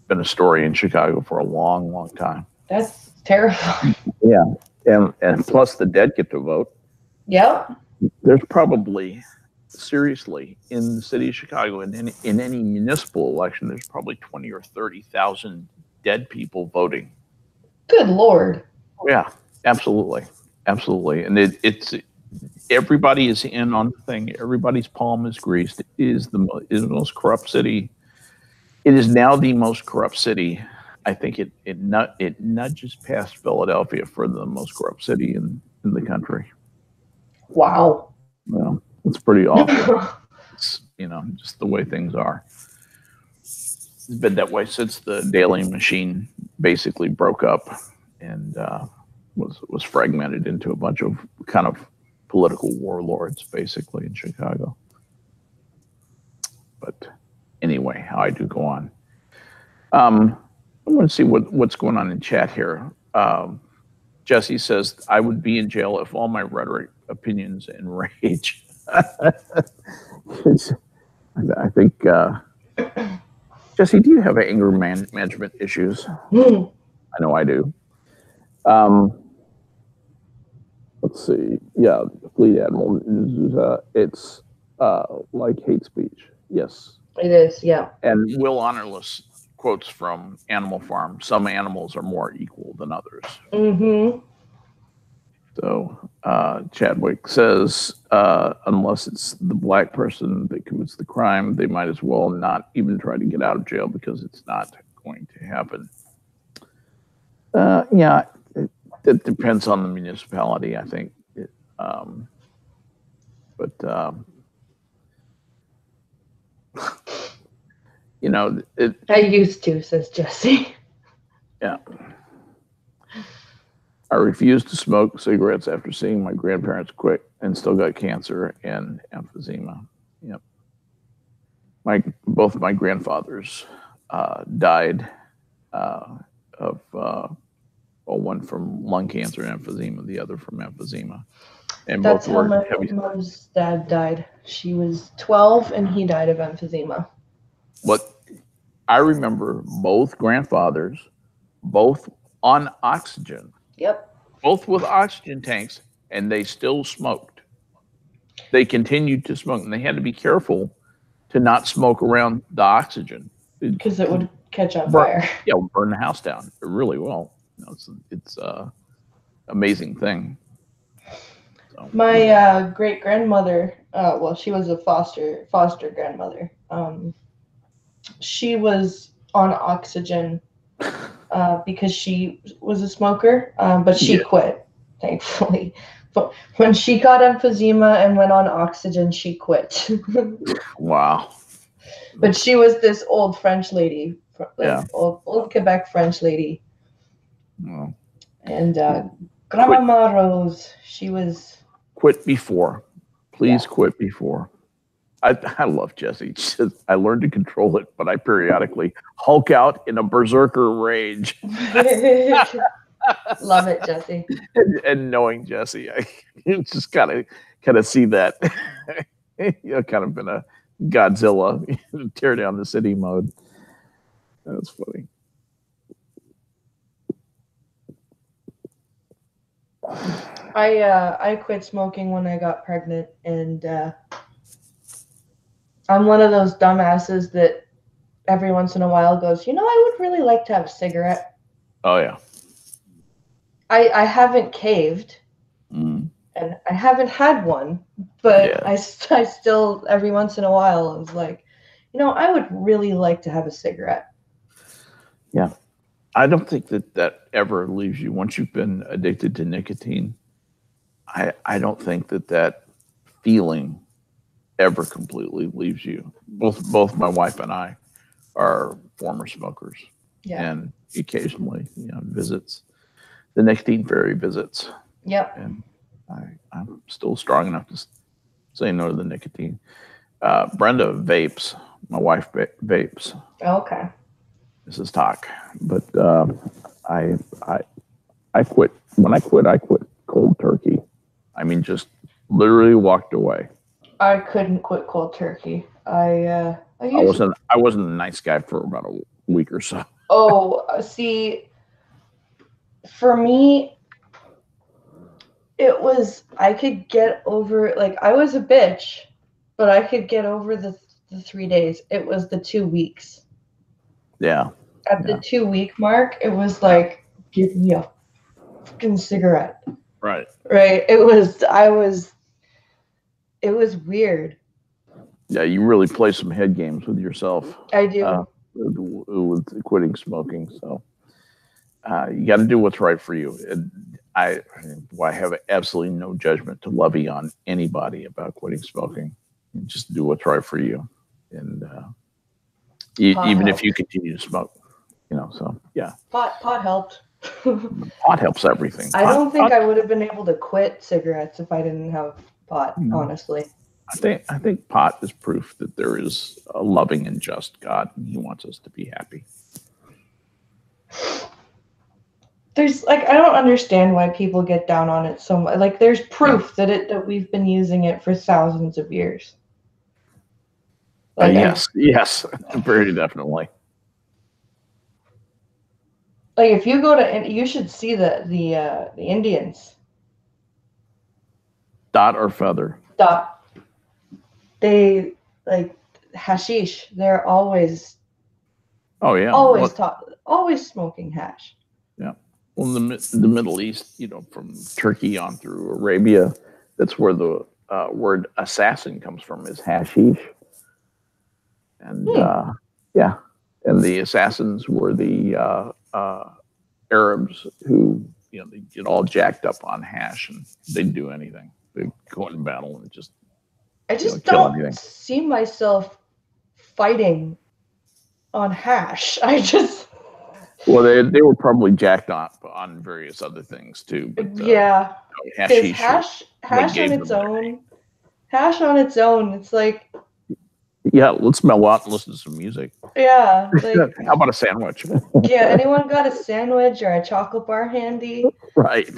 been a story in Chicago for a long, long time. That's terrifying. Yeah, and plus the dead get to vote. Yep. There's probably, seriously, in the city of Chicago, in any municipal election, there's probably 20 or 30,000 dead people voting. Good Lord. Yeah, absolutely. Absolutely. And it's everybody is in on the thing. Everybody's palm is greased. It is the most corrupt city. It is now the most corrupt city. I think it nudges past Philadelphia for the most corrupt city in the country. Wow. Well, it's pretty awful. It's, just the way things are. It's been that way since the Daily Machine basically broke up and was fragmented into a bunch of kind of political warlords, basically, in Chicago. But anyway, how I do go on. I want to see what's going on in chat here. Jesse says, I would be in jail if all my rhetoric, opinions, and rage. I think, Jesse, do you have anger management issues? I know I do. Let's see. Yeah, Fleet Admiral, it's like hate speech. Yes. It is, yeah. And Will Honorless quotes from Animal Farm. Some animals are more equal than others. Mm-hmm. So Chadwick says, unless it's the black person that commits the crime, they might as well not even try to get out of jail because it's not going to happen. Yeah, it depends on the municipality, I think. I used to, says Jesse. Yeah. I refused to smoke cigarettes after seeing my grandparents quit and still got cancer and emphysema. Yep. Both of my grandfathers died of one from lung cancer and emphysema, the other from emphysema. And that's both were how my heavy. mom's dad died. She was 12 and he died of emphysema. What I remember, both grandfathers, both on oxygen. Yep. Both with oxygen tanks, and they still smoked. They continued to smoke, and they had to be careful to not smoke around the oxygen. Because it would catch on fire. Yeah, burn the house down. It really will. It's amazing thing. So, my great-grandmother well, she was a foster grandmother. She was on oxygen because she was a smoker, but she quit, thankfully. But when she got emphysema and went on oxygen, she quit. Wow. But she was this old French lady, old Quebec French lady. Well, and Grandma Rose, she was... Quit before. Please quit before. I love Jessie. I learned to control it, but I periodically hulk out in a berserker rage. Love it, Jessie. And knowing Jessie, I just kind of see that, kind of in a Godzilla tear down the city mode. That's funny. I quit smoking when I got pregnant, and I'm one of those dumbasses that every once in a while goes, I would really like to have a cigarette. Oh, yeah. I haven't caved, and I haven't had one, but I still, every once in a while, I was like, I would really like to have a cigarette. Yeah. I don't think that ever leaves you. Once you've been addicted to nicotine, I don't think that feeling ever completely leaves you. Both my wife and I are former smokers. Yeah. And occasionally, visits. The nicotine fairy visits. Yep. And I'm still strong enough to say no to the nicotine. Brenda vapes. My wife vapes. Okay. This is talk. But I quit. When I quit cold turkey. I mean, just literally walked away. I couldn't quit cold turkey. I wasn't a nice guy for about a week or so. Oh, see, for me, it was, I could get over, like, I was a bitch, but I could get over the 3 days. It was the 2 weeks. Yeah. At the 2-week mark, it was like, give me a fucking cigarette. Right. Right. It was weird. Yeah, you really play some head games with yourself. I do. With quitting smoking. So you got to do what's right for you. I have absolutely no judgment to levy on anybody about quitting smoking. Just do what's right for you. And even if you continue to smoke, so yeah. Pot helped. Pot helps everything. I don't think I would have been able to quit cigarettes if I didn't have pot, honestly. I think pot is proof that there is a loving and just God, and He wants us to be happy. There's I don't understand why people get down on it so much. Like, there's proof that we've been using it for thousands of years. Yes, very definitely. Like, if you go to, you should see the Indians. Dot or feather. Dot. They like hashish. They're always. Oh yeah. Always smoking hash. Yeah. Well, the Middle East, from Turkey on through Arabia, that's where the word assassin comes from, is hashish. And and the assassins were the Arabs who, they get all jacked up on hash, and they'd do anything. They'd go in battle and just. I just don't see myself fighting on hash. Well, they were probably jacked up on various other things too. But, hash on its own, it's like. Yeah, let's mellow out and listen to some music. Yeah. How about a sandwich? Yeah, anyone got a sandwich or a chocolate bar handy? Right.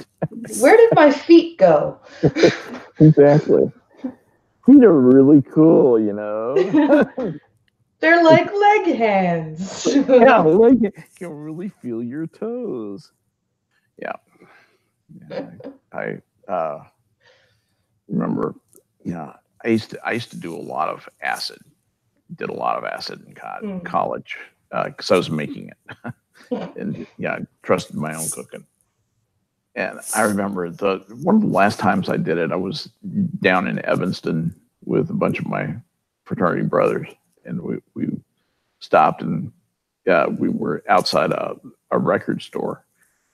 Where did my feet go? Exactly. Feet are really cool, They're like leg hands. Yeah, you can really feel your toes. Yeah. I remember, I used to do a lot of acid. Did a lot of acid in college because I was making it. And I trusted my own cooking. And I remember one of the last times I did it, I was down in Evanston with a bunch of my fraternity brothers, and we stopped, and we were outside a record store.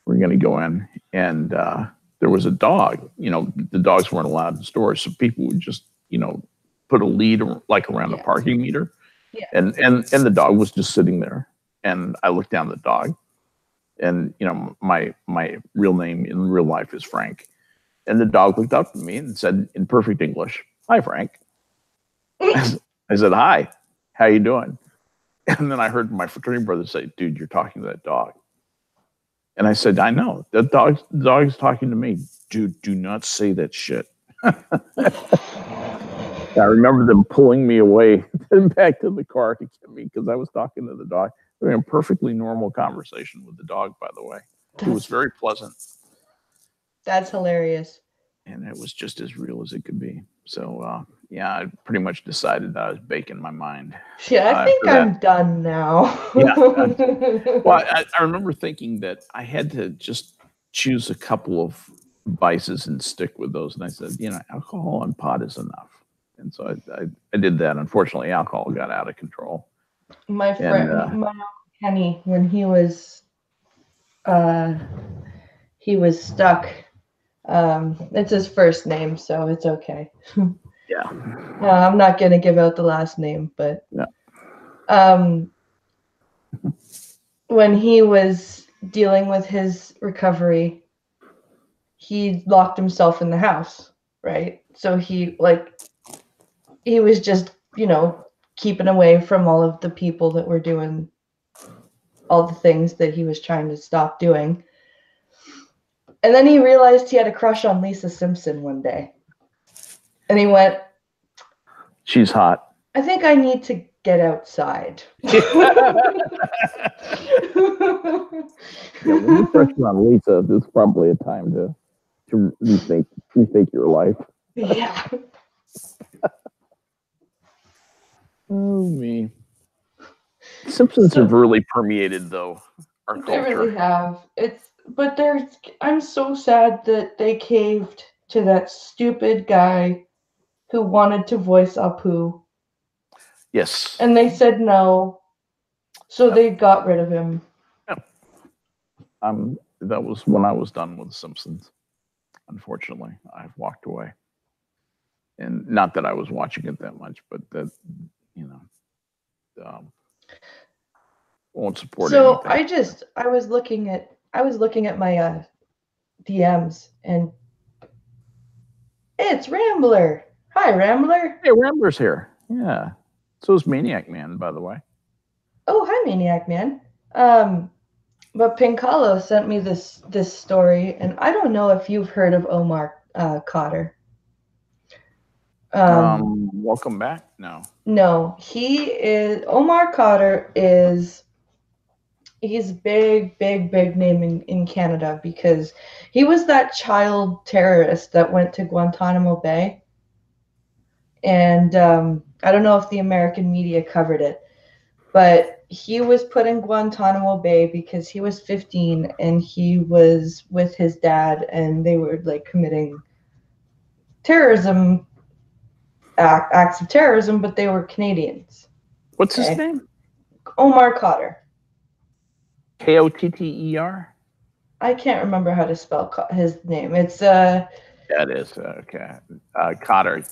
We were going to go in, and there was a dog. You know, the dogs weren't allowed in stores, so people would just, you know, put a lead like around the parking meter, and the dog was just sitting there. And I looked down at the dog, and you know, my real name in real life is Frank, and the dog looked up at me and said in perfect English, "Hi, Frank." I said, "Hi, how you doing?" And then I heard my fraternity brother say, "Dude, you're talking to that dog." And I said, "I know. The dog's talking to me." "Dude, do not say that shit." I remember them pulling me away and back to the car to get me because I was talking to the dog. We had a perfectly normal conversation with the dog, by the way. It was very pleasant. That's hilarious. And it was just as real as it could be. So, yeah, I pretty much decided that I was baking my mind. Yeah, I think I'm done now. Well, I remember thinking that I had to just choose a couple of vices and stick with those. And I said, you know, alcohol and pot is enough. And so I did that. Unfortunately, alcohol got out of control. My friend, my uncle Kenny, when he was stuck. It's his first name, so it's okay. Yeah. I'm not gonna give out the last name, but when he was dealing with his recovery, he locked himself in the house, right? So he was just, you know, keeping away from all of the people that were doing all the things that he was trying to stop doing. And then he realized he had a crush on Lisa Simpson one day. And he went, "She's hot. I think I need to get outside." Yeah, when you're crushing on Lisa, this is probably a time to rethink your life. Yeah. Oh, me. Simpsons have really permeated, though, our culture. They really have. I'm so sad that they caved to that stupid guy who wanted to voice Apu. Yes. And they said no. So they got rid of him. Yep. That was when I was done with The Simpsons. Unfortunately, I've walked away. And not that I was watching it that much, but that, you know, won't support so anything. I was looking at my DMs, and it's Rambler. Hi, Rambler. Hey, Rambler's here. Yeah. So is Maniac Man, by the way. Oh, hi, Maniac Man. But Pincalo sent me this story, and I don't know if you've heard of Omar Khadr. Welcome back. No. No, Omar Khadr is. He's big name in Canada because he was that child terrorist that went to Guantanamo Bay. And I don't know if the American media covered it, but he was put in Guantanamo Bay because he was 15 and he was with his dad, and they were like committing terrorism, acts of terrorism, but they were Canadians. What's his name? Omar Khadr. Kotter? I can't remember how to spell his name. It's Yeah, it is. Okay. Khadr.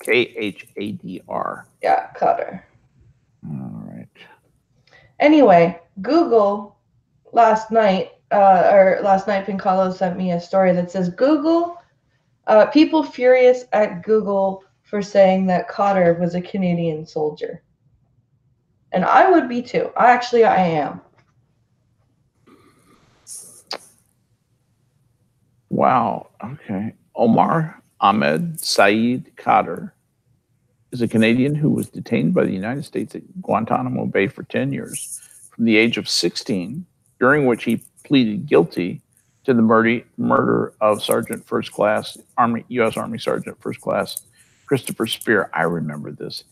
Khadr. Yeah, Khadr. All right. Anyway, Google last night Pincalo sent me a story that says Google, people furious at Google for saying that Khadr was a Canadian soldier. And I would be too. I am. Wow. Okay. Omar Ahmed Saeed Khadr is a Canadian who was detained by the United States at Guantanamo Bay for 10 years from the age of 16, during which he pleaded guilty to the murder of Sergeant First Class, U.S. Army Sergeant First Class Christopher Spear. I remember this.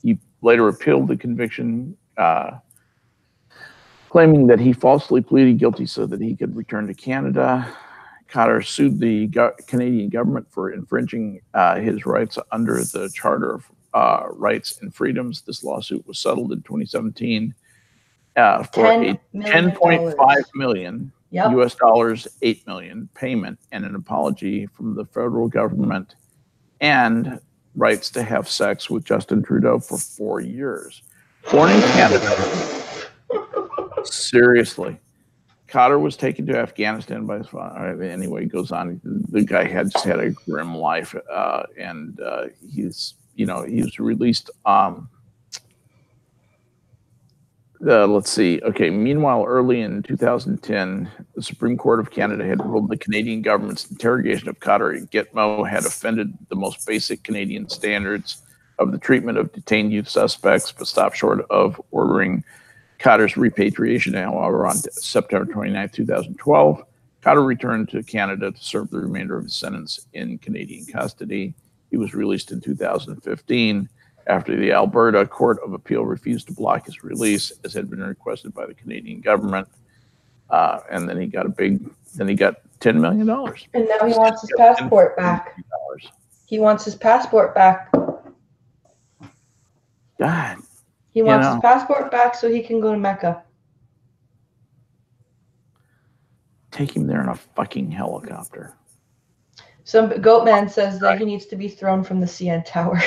He later appealed the conviction, claiming that he falsely pleaded guilty so that he could return to Canada. Khadr sued the Canadian government for infringing his rights under the Charter of rights and freedoms. This lawsuit was settled in 2017 for a $10.5 million US dollars, $8 million payment and an apology from the federal government, and rights to have sex with Justin Trudeau for 4 years. Born in Canada. Seriously. Khadr was taken to Afghanistan by his father. Anyway, it goes on. The guy just had a grim life, and he's released. Let's see. Okay. Meanwhile, early in 2010, the Supreme Court of Canada had ruled the Canadian government's interrogation of Khadr and Gitmo had offended the most basic Canadian standards of the treatment of detained youth suspects, but stopped short of ordering Khadr's repatriation. However, on September 29, 2012, Khadr returned to Canada to serve the remainder of his sentence in Canadian custody. He was released in 2015 after the Alberta Court of Appeal refused to block his release, as had been requested by the Canadian government. And then he got $10 million. And now he wants his passport back. He wants his passport back. God. He wants his passport back so he can go to Mecca. Take him there in a fucking helicopter. Some Goatman says that he needs to be thrown from the CN Tower.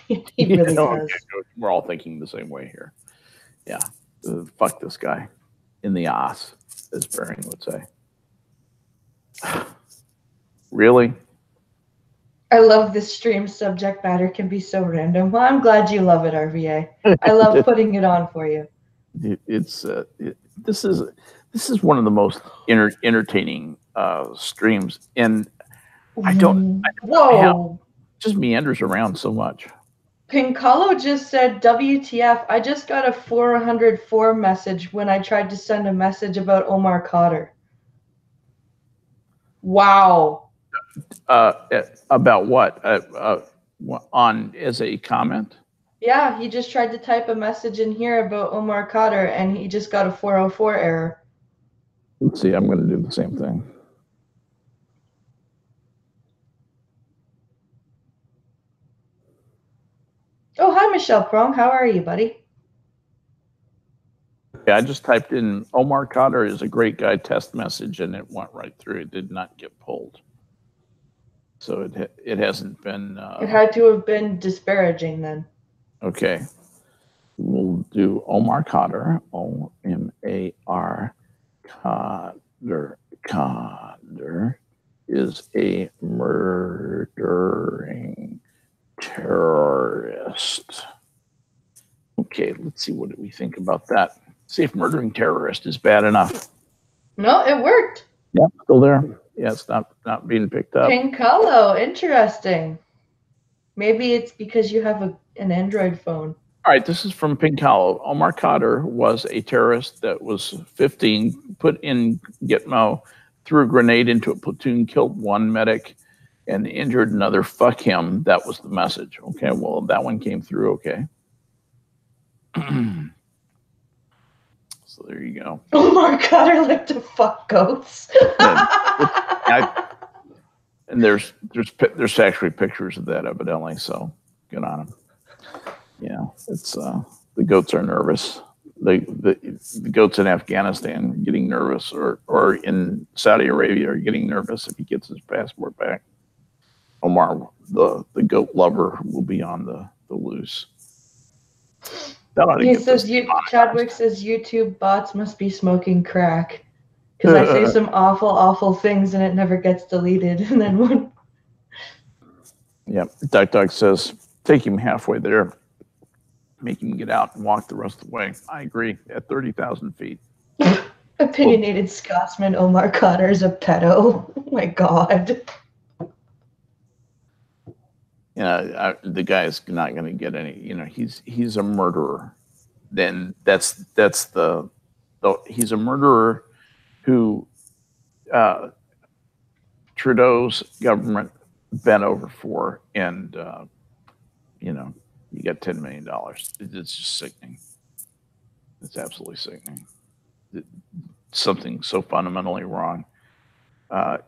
He really does. We're all thinking the same way here. Yeah. Fuck this guy. In the ass, as Bering would say. Really? I love this stream. Subject matter can be so random. Well, I'm glad you love it, RVA. I love putting it on for you. This is one of the most entertaining streams, and I don't know, just meanders around so much. Pincalo just said, WTF, I just got a 404 message when I tried to send a message about Omar Khadr. Wow. About what? On as a comment? Yeah, he just tried to type a message in here about Omar Khadr, and he just got a 404 error. Let's see, I'm going to do the same thing. Oh, hi, Michelle Prong. How are you, buddy? Yeah, I just typed in Omar Khadr is a great guy test message, and it went right through. It did not get pulled. So it hasn't been... it had to have been disparaging then. Okay. We'll do Omar Khadr. O-M-A-R Khadr. Khadr is a murdering terrorist. Okay, let's see what do we think about that. See if murdering terrorist is bad enough. No, it worked. Yeah, still there. Yeah, it's not being picked up. Pincalo, interesting. Maybe it's because you have an Android phone. All right, this is from Pincalo. Omar Khadr was a terrorist that was 15, put in Gitmo, threw a grenade into a platoon, killed one medic, and injured another. Fuck him. That was the message. Okay, well, that one came through okay. So there you go. Omar Khadr like to fuck goats. And there's actually pictures of that evidently, so good on him. Yeah, it's the goats are nervous. The goats in Afghanistan are getting nervous, or in Saudi Arabia are getting nervous if he gets his passport back. Omar, the goat lover, will be on the loose. He says, Chadwick says YouTube bots must be smoking crack. Because I say some awful, awful things and it never gets deleted. And then one. Yeah, Duck says, take him halfway there. Make him get out and walk the rest of the way. I agree, at 30,000 feet. Opinionated Scotsman Omar Khadr is a pedo. Oh my God. The guy is not going to get any. He's a murderer. Then that's he's a murderer who Trudeau's government bent over for, and you got $10 million. It's just sickening. It's absolutely sickening. Something so fundamentally wrong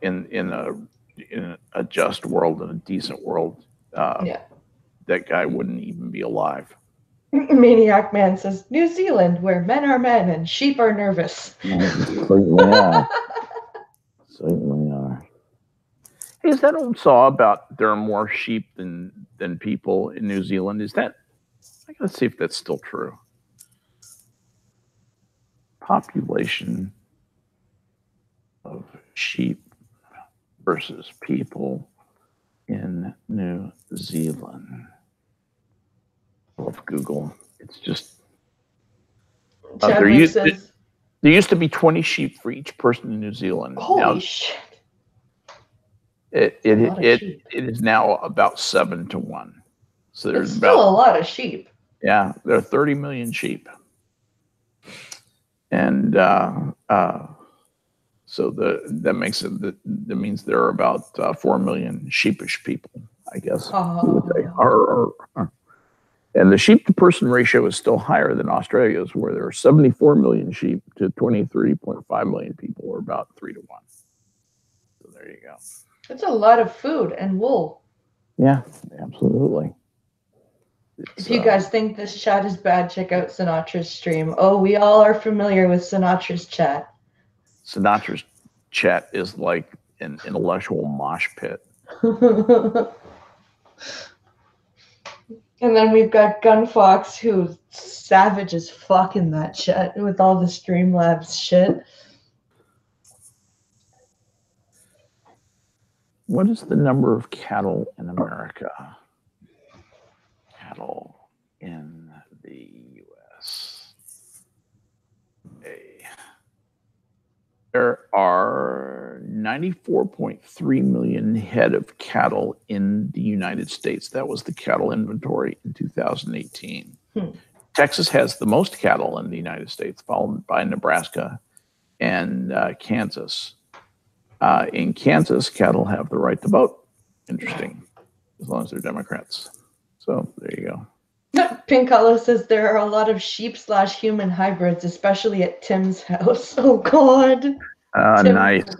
in a just world, in a decent world. that guy wouldn't even be alive. Maniac Man says, New Zealand, where men are men and sheep are nervous. Certainly are. Certainly are. Hey, is that old saw about there are more sheep than people in New Zealand? Is that, I gotta see if that's still true. Population of sheep versus people in New Zealand. I love Google. It's just there used to be 20 sheep for each person in New Zealand. Holy shit! It is now about 7 to 1. So there's still a lot of sheep. Yeah, there are 30 million sheep, and so that makes it that means there are about 4 million sheepish people, I guess. And the sheep to person ratio is still higher than Australia's, where there are 74 million sheep to 23.5 million people, or about 3 to 1. So there you go. That's a lot of food and wool. Yeah, absolutely. If you guys think this chat is bad, check out Sinatra's stream. Oh, we all are familiar with Sinatra's chat. Sinatra's chat is like an intellectual mosh pit. And then we've got Gunfox, who's savage as fuck in that chat with all the Streamlabs shit. What is the number of cattle in America? Cattle in the U.S. There are 94.3 million head of cattle in the United States. That was the cattle inventory in 2018. Texas has the most cattle in the United States, followed by Nebraska and Kansas. In Kansas, cattle have the right to vote. Interesting, as long as they're Democrats. So there you go. Pink Hollow says there are a lot of sheep/human hybrids, especially at Tim's house. Oh God. Nice.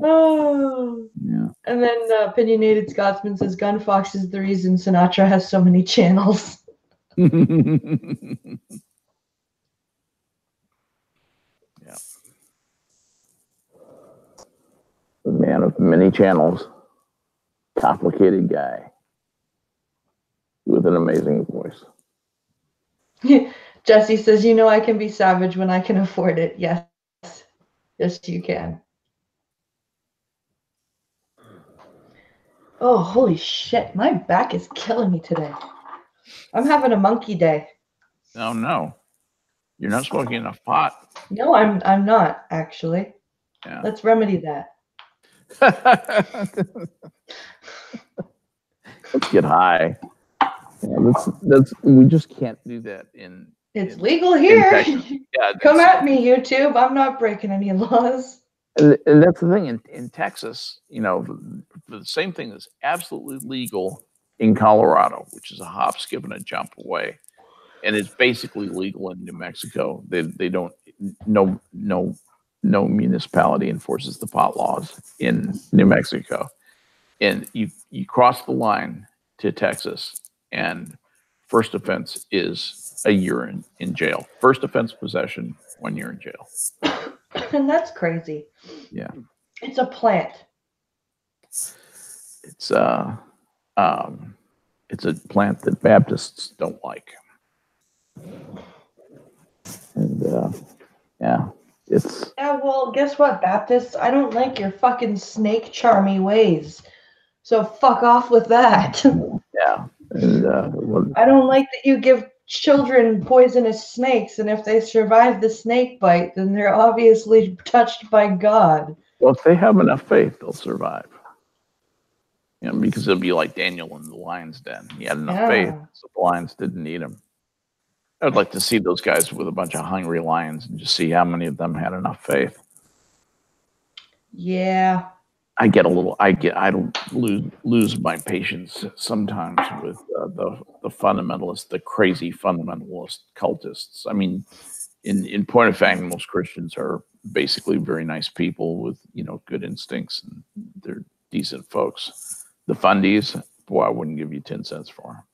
Oh. Yeah. And then Opinionated Scotsman says Gunfox is the reason Sinatra has so many channels. Yeah. The man of many channels. Complicated guy. With an amazing voice. Jesse says, you know I can be savage when I can afford it. Yes. Yes, you can. Oh, holy shit. My back is killing me today. I'm having a monkey day. Oh, no. You're not smoking enough pot. No, I'm not, actually. Yeah. Let's remedy that. Let's get high. Yeah, we just can't do that in. It's legal here. Yeah, come at me, YouTube. I'm not breaking any laws. And that's the thing in Texas. You know, the same thing is absolutely legal in Colorado, which is a hop, skip, and a jump away, and it's basically legal in New Mexico. They don't no municipality enforces the pot laws in New Mexico, and you cross the line to Texas. And first offense is a year in jail. First offense possession, 1 year in jail. And that's crazy. Yeah. It's a plant. It's a plant that Baptists don't like. And yeah, it's. Yeah, well, guess what, Baptists? I don't like your fucking snake charmy ways. So fuck off with that. Yeah. And, I don't like that you give children poisonous snakes, and if they survive the snake bite, then they're obviously touched by God. Well, if they have enough faith, they'll survive. You know, because it'll be like Daniel in the lion's den. He had enough faith, so the lions didn't eat him. I'd like to see those guys with a bunch of hungry lions and just see how many of them had enough faith. Yeah. I lose my patience sometimes with the fundamentalists, the crazy fundamentalist cultists. I mean, in point of fact, most Christians are basically very nice people with, good instincts, and they're decent folks. The fundies, boy, I wouldn't give you 10 cents for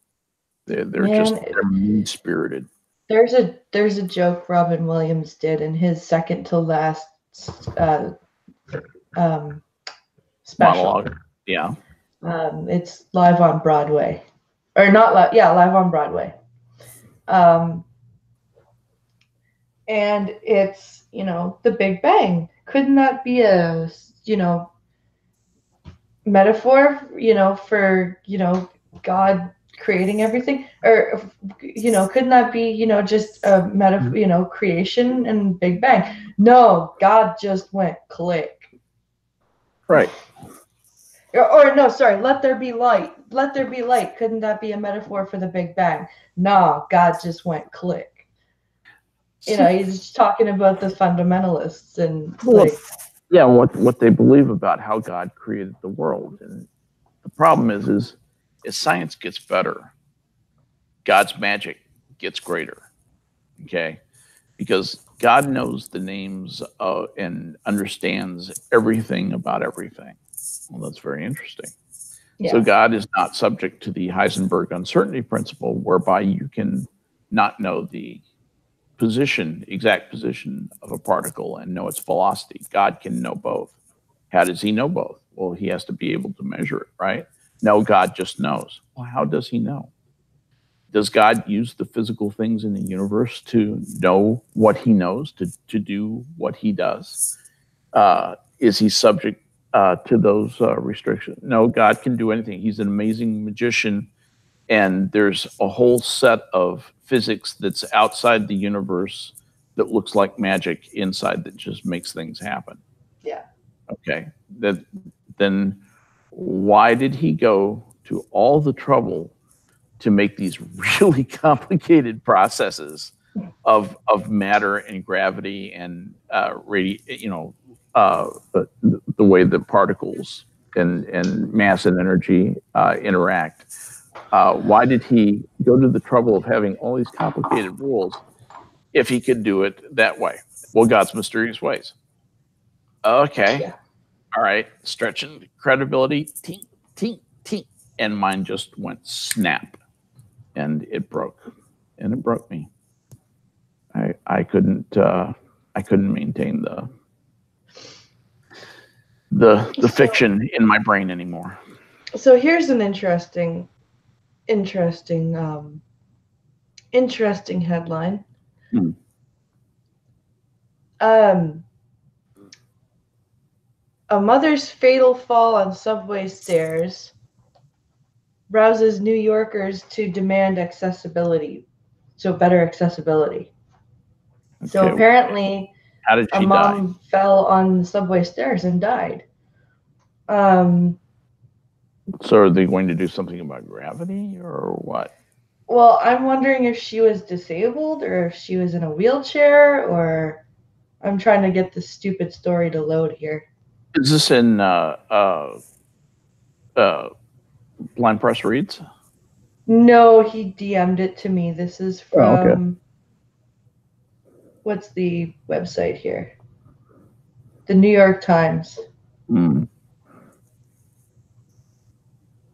them. They're Man, they're mean-spirited. There's a joke Robin Williams did in his second to last special. Monologue. Yeah. It's live on Broadway, or not live? Yeah, live on Broadway. And it's, the Big Bang. Couldn't that be a, metaphor, for, God creating everything? Or, couldn't that be, just a metaphor, creation and Big Bang? No, God just went click. Right. Or no, sorry, let there be light. Let there be light. Couldn't that be a metaphor for the Big Bang? No, God just went click. He's just talking about the fundamentalists and what they believe about how God created the world. And the problem is as science gets better, God's magic gets greater. Okay, because God knows the names and understands everything about everything. Well, that's very interesting. Yeah. So God is not subject to the Heisenberg uncertainty principle, whereby you can not know the exact position of a particle and know its velocity. God can know both. How does he know both? Well, he has to be able to measure it, right? No, God just knows. Well, how does he know? Does God use the physical things in the universe to know what he knows, to do what he does? Is he subject to those restrictions? No, God can do anything. He's an amazing magician, and there's a whole set of physics that's outside the universe that looks like magic inside that just makes things happen. Yeah. Okay. Then why did he go to all the trouble to make these really complicated processes of matter and gravity and the way that particles and mass and energy interact? Why did he go to the trouble of having all these complicated rules if he could do it that way? Well, God's mysterious ways. Okay. Yeah. All right. Stretching credibility. Tink, tink, tink. And mine just went snap. And it broke. And it broke me. I couldn't maintain the fiction in my brain anymore. So here's an interesting headline. A mother's fatal fall on subway stairs rouses New Yorkers to demand accessibility, so better accessibility. Okay. So apparently, how did she a mom fell on the subway stairs and died. So are they going to do something about gravity or what? Well, I'm wondering if she was disabled or if she was in a wheelchair, or I'm trying to get this stupid story to load here. Is this in Blind Press Reads? No, he DM'd it to me. This is from, what's the website here? The New York Times.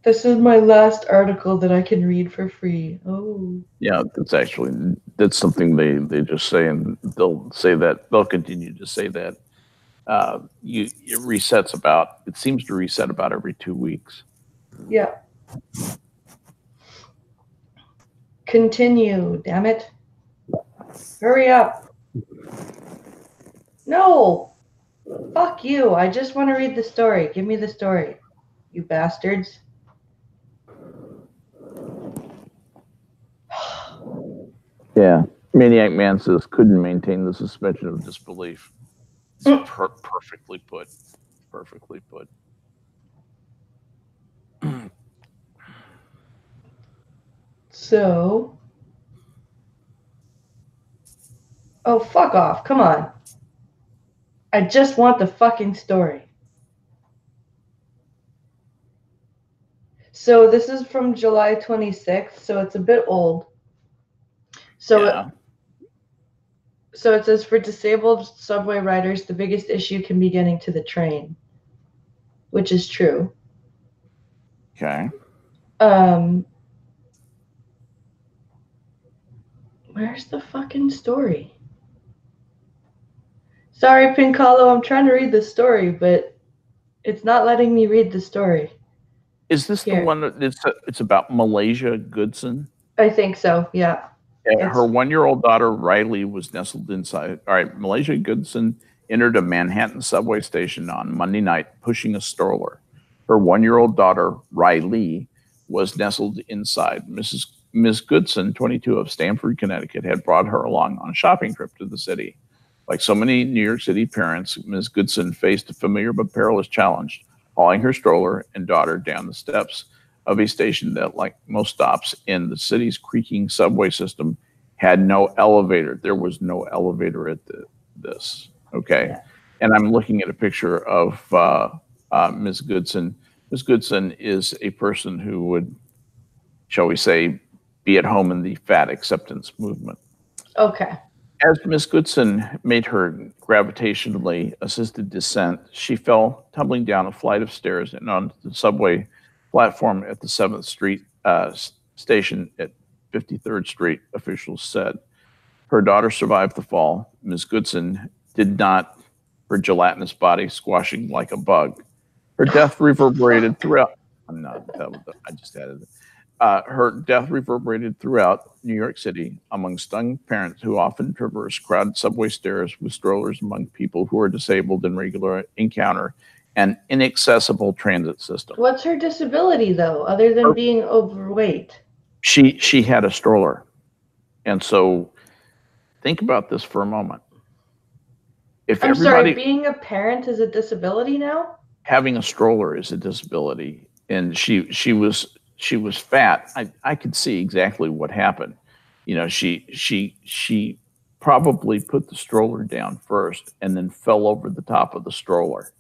This is my last article that I can read for free. Oh. Yeah, that's something they just say, and they'll say that, they'll continue to say that. It resets it seems to reset about every 2 weeks. Yeah. Continue, damn it. Hurry up. No. Fuck you. I just want to read the story. Give me the story, you bastards. Yeah. Maniac Man says couldn't maintain the suspension of disbelief. It's perfectly put. Perfectly put. So. Oh, fuck off. Come on. I just want the fucking story. So this is from July 26th, so it's a bit old. So, yeah. So it says, for disabled subway riders, the biggest issue can be getting to the train, which is true. Okay. Where's the fucking story? Sorry, Pincalo, I'm trying to read the story, but it's not letting me read the story. Is this the one that it's about Malaysia Goodson? I think so, yeah. Her 1-year-old daughter, Riley, was nestled inside. All right, Malaysia Goodson entered a Manhattan subway station on Monday night pushing a stroller. Her 1-year-old daughter, Riley, was nestled inside. Ms. Goodson, 22, of Stamford, Connecticut, had brought her along on a shopping trip to the city. Like so many New York City parents, Ms. Goodson faced a familiar but perilous challenge, hauling her stroller and daughter down the steps of a station that, like most stops in the city's creaking subway system, had no elevator. There was no elevator at this. Okay. Yeah. And I'm looking at a picture of Ms. Goodson. Ms. Goodson is a person who would, shall we say, be at home in the fat acceptance movement. Okay. As Ms. Goodson made her gravitationally assisted descent, she fell tumbling down a flight of stairs and onto the subway platform at the 7th Street station at 53rd Street, officials said. Her daughter survived the fall. Ms. Goodson did not, her gelatinous body squashing like a bug. Her death reverberated throughout. I just added it. Her death reverberated throughout New York City among stunned parents who often traverse crowded subway stairs with strollers among people who are disabled in regular encounter an inaccessible transit system. What's her disability, though, other than being overweight? She had a stroller. And so think about this for a moment. I'm sorry, being a parent is a disability now? Having a stroller is a disability. And she was fat. I could see exactly what happened. You know, she probably put the stroller down first and then fell over the top of the stroller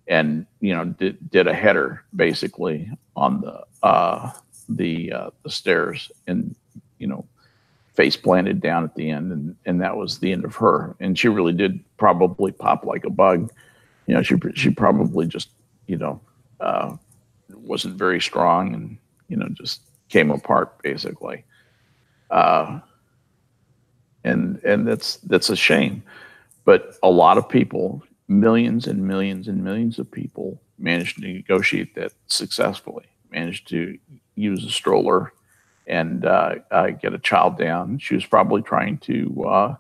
and, you know, did a header basically on the stairs and, you know, face planted down at the end. And that was the end of her. And she really did probably pop like a bug. You know, she probably just, you know, wasn't very strong and, you know, just came apart basically. And that's a shame. But a lot of people, millions and millions and millions of people managed to negotiate that successfully, managed to use a stroller and get a child down. She was probably trying to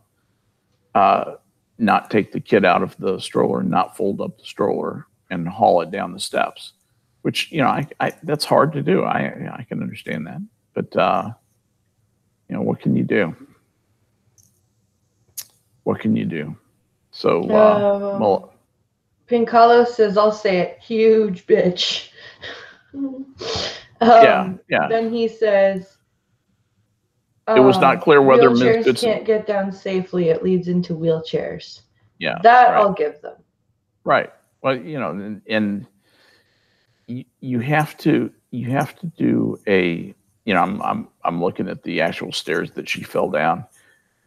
not take the kid out of the stroller, not fold up the stroller and haul it down the steps, which, you know, I that's hard to do. I can understand that, but you know, what can you do? What can you do? So, Pincalo says, I'll say it, huge bitch. Yeah. Then he says, it was not clear whether wheelchairs can't get down safely. It leads into wheelchairs. Yeah, that right. I'll give them. Right. Well, you know, and you have to do a, you know, I'm looking at the actual stairs that she fell down.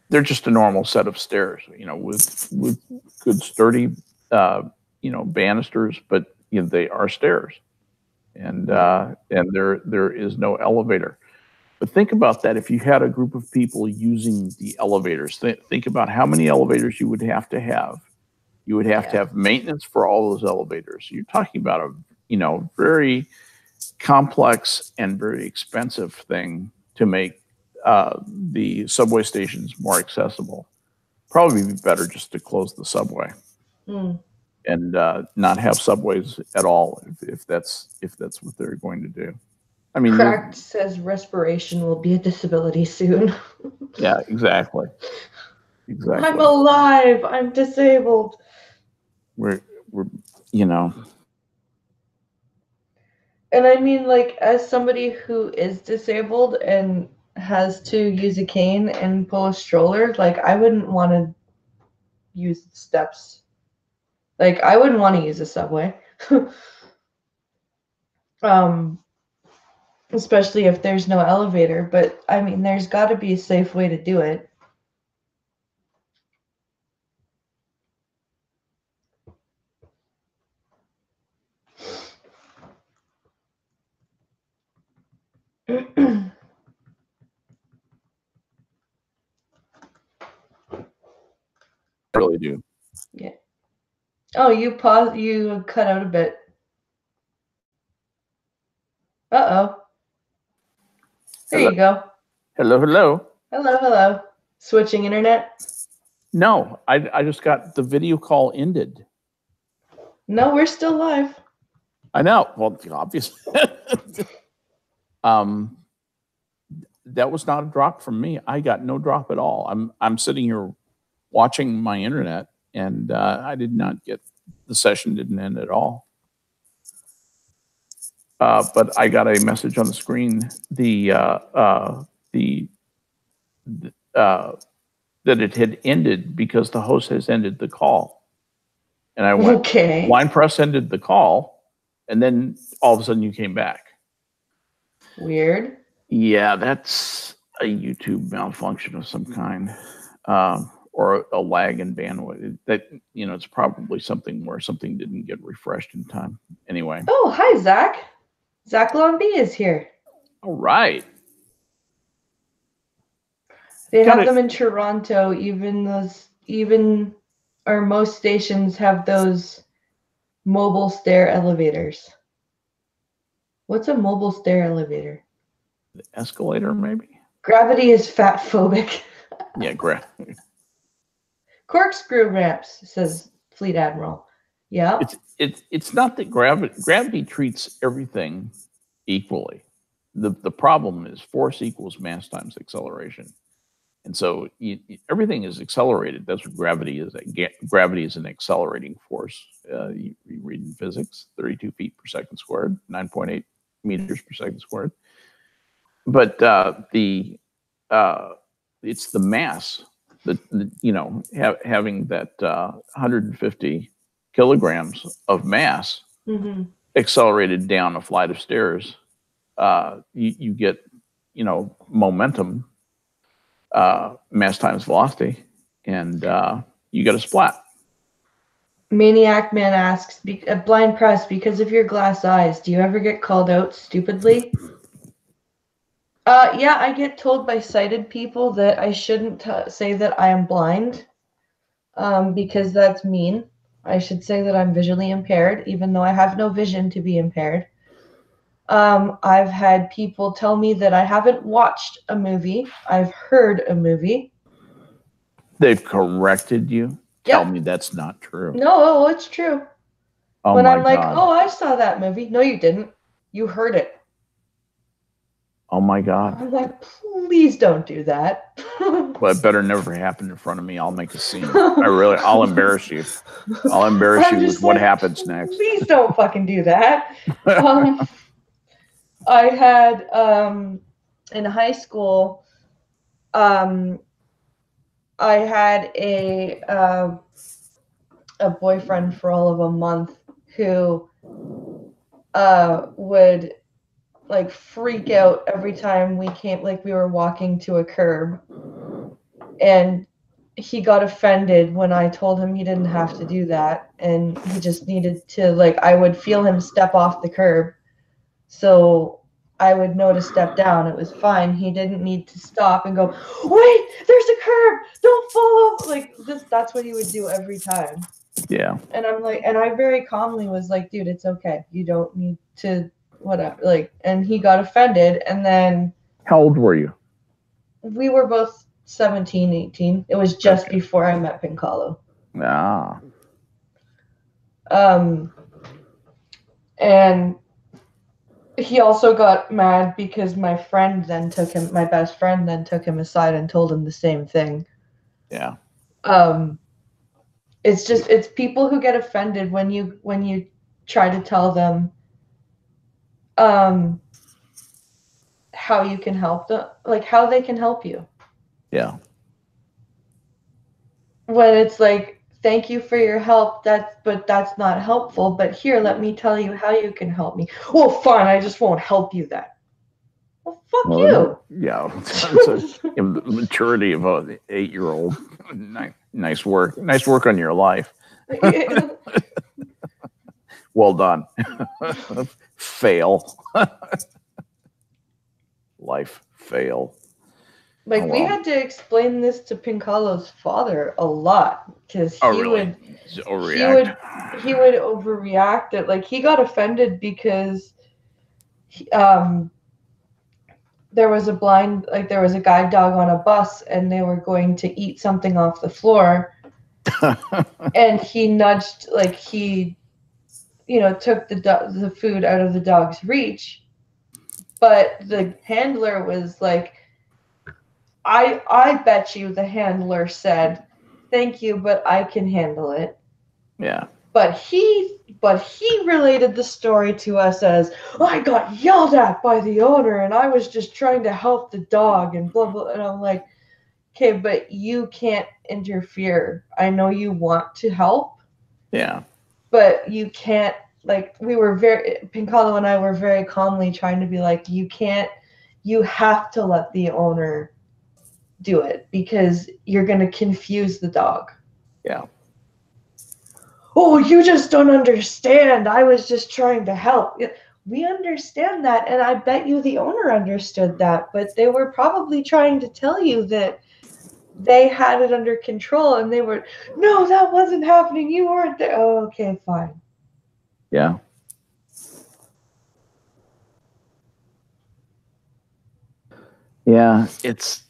They're just a normal set of stairs, you know, with good sturdy, you know, banisters, but you know, they are stairs, and there is no elevator. But think about that. If you had a group of people using the elevators, think about how many elevators you would have to have. You would have to have maintenance for all those elevators. You're talking about a, you know, very complex and very expensive thing to make the subway stations more accessible. Probably be better just to close the subway and not have subways at all if that's what they're going to do. I mean, Cracked says respiration will be a disability soon. Yeah, exactly. I'm alive. I'm disabled. We're you know. And I mean, like, as somebody who is disabled and has to use a cane and pull a stroller, like, I wouldn't want to use the steps. Like, I wouldn't want to use a subway. Especially if there's no elevator. But, I mean, there's got to be a safe way to do it. do. Yeah. Oh, you paused. You cut out a bit. Uh-oh. There you go. Hello, hello. Hello, hello. Switching internet? No, I just got the video call ended. No, we're still live. I know. Well, obviously. That was not a drop from me. I got no drop at all. I'm sitting here watching my internet, and I did not get, the session didn't end at all. But I got a message on the screen that it had ended because the host has ended the call. And I went, okay. Line press ended the call, and then all of a sudden you came back. Weird. Yeah, that's a YouTube malfunction of some kind, or a lag in bandwidth. That, you know, it's probably something where something didn't get refreshed in time. Anyway. Oh, hi, Zach. Zach Lombi is here. All right. They have them in Toronto. Or most stations have those mobile stair elevators. What's a mobile stair elevator? The escalator, maybe? Gravity is fat phobic. Yeah, Corkscrew ramps, says Fleet Admiral. Yeah. It's not that gravity treats everything equally. The problem is force equals mass times acceleration. And so everything is accelerated. That's what gravity is. Gravity is an accelerating force. You read in physics, 32 feet per second squared, 9.8 meters per second squared. But it's the mass that, you know, having that 150 kilograms of mass accelerated down a flight of stairs. You get, you know, momentum. Mass times velocity, and you get a splat. Maniac Man asks, Blind Press, because of your glass eyes, do you ever get called out stupidly? Yeah, I get told by sighted people that I shouldn't say that I am blind, because that's mean. I should say that I'm visually impaired, even though I have no vision to be impaired. I've had people tell me that I haven't watched a movie. I've heard a movie. They've corrected you? Yep. Tell me that's not true. No, it's true. Oh, when I'm like, God. oh, I saw that movie. No, you didn't. You heard it. Oh, my God. I'm like, please don't do that. Well, it better never happen in front of me. I'll make a scene. I'll embarrass you. I'll embarrass you with what happens next. Please don't fucking do that. I had, in high school, I had a boyfriend for all of a month who would like freak out every time we were walking to a curb, and he got offended when I told him he didn't have to do that, and he just needed to, like, I would feel him step off the curb, so I would know to step down. It was fine. He didn't need to stop and go, wait, there's a curb, don't fall off. Like, that's what he would do every time. Yeah. And I'm like, and I very calmly was like, dude, it's okay. You don't need to, whatever. Like, and he got offended. And then. How old were you? We were both 17, 18. It was just before I met Pincalo. Ah. And he also got mad because my best friend then took him aside and told him the same thing. Yeah. It's people who get offended when you try to tell them how you can help them, like how they can help you. Yeah. When it's like, thank you for your help, but that's not helpful, but here, let me tell you how you can help me. Well, fine, I just won't help you then. Well, fuck you. Yeah. The maturity of an 8-year-old. Nice work. Nice work on your life. Well done. Fail. Life fail. Like, we had to explain this to Pincalo's father a lot, because he would overreact. It, like, he got offended because there was a guide dog on a bus, and they were going to eat something off the floor, and he nudged, like, he, took the food out of the dog's reach, but the handler was like, I bet you the handler said, "Thank you, but I can handle it." Yeah. But he related the story to us as, "I got yelled at by the owner, and I was just trying to help the dog," and blah blah. And I'm like, okay, but you can't interfere. I know you want to help. Yeah. But you can't. Like, Pincalo and I were very calmly trying to be like, you can't. You have to let the owner do it, because you're going to confuse the dog. Yeah. Oh, you just don't understand. I was just trying to help. We understand that, and I bet you the owner understood that, but they were probably trying to tell you that they had it under control, and they were, "No, that wasn't happening. You weren't there." Oh, okay, fine. Yeah. Yeah, it's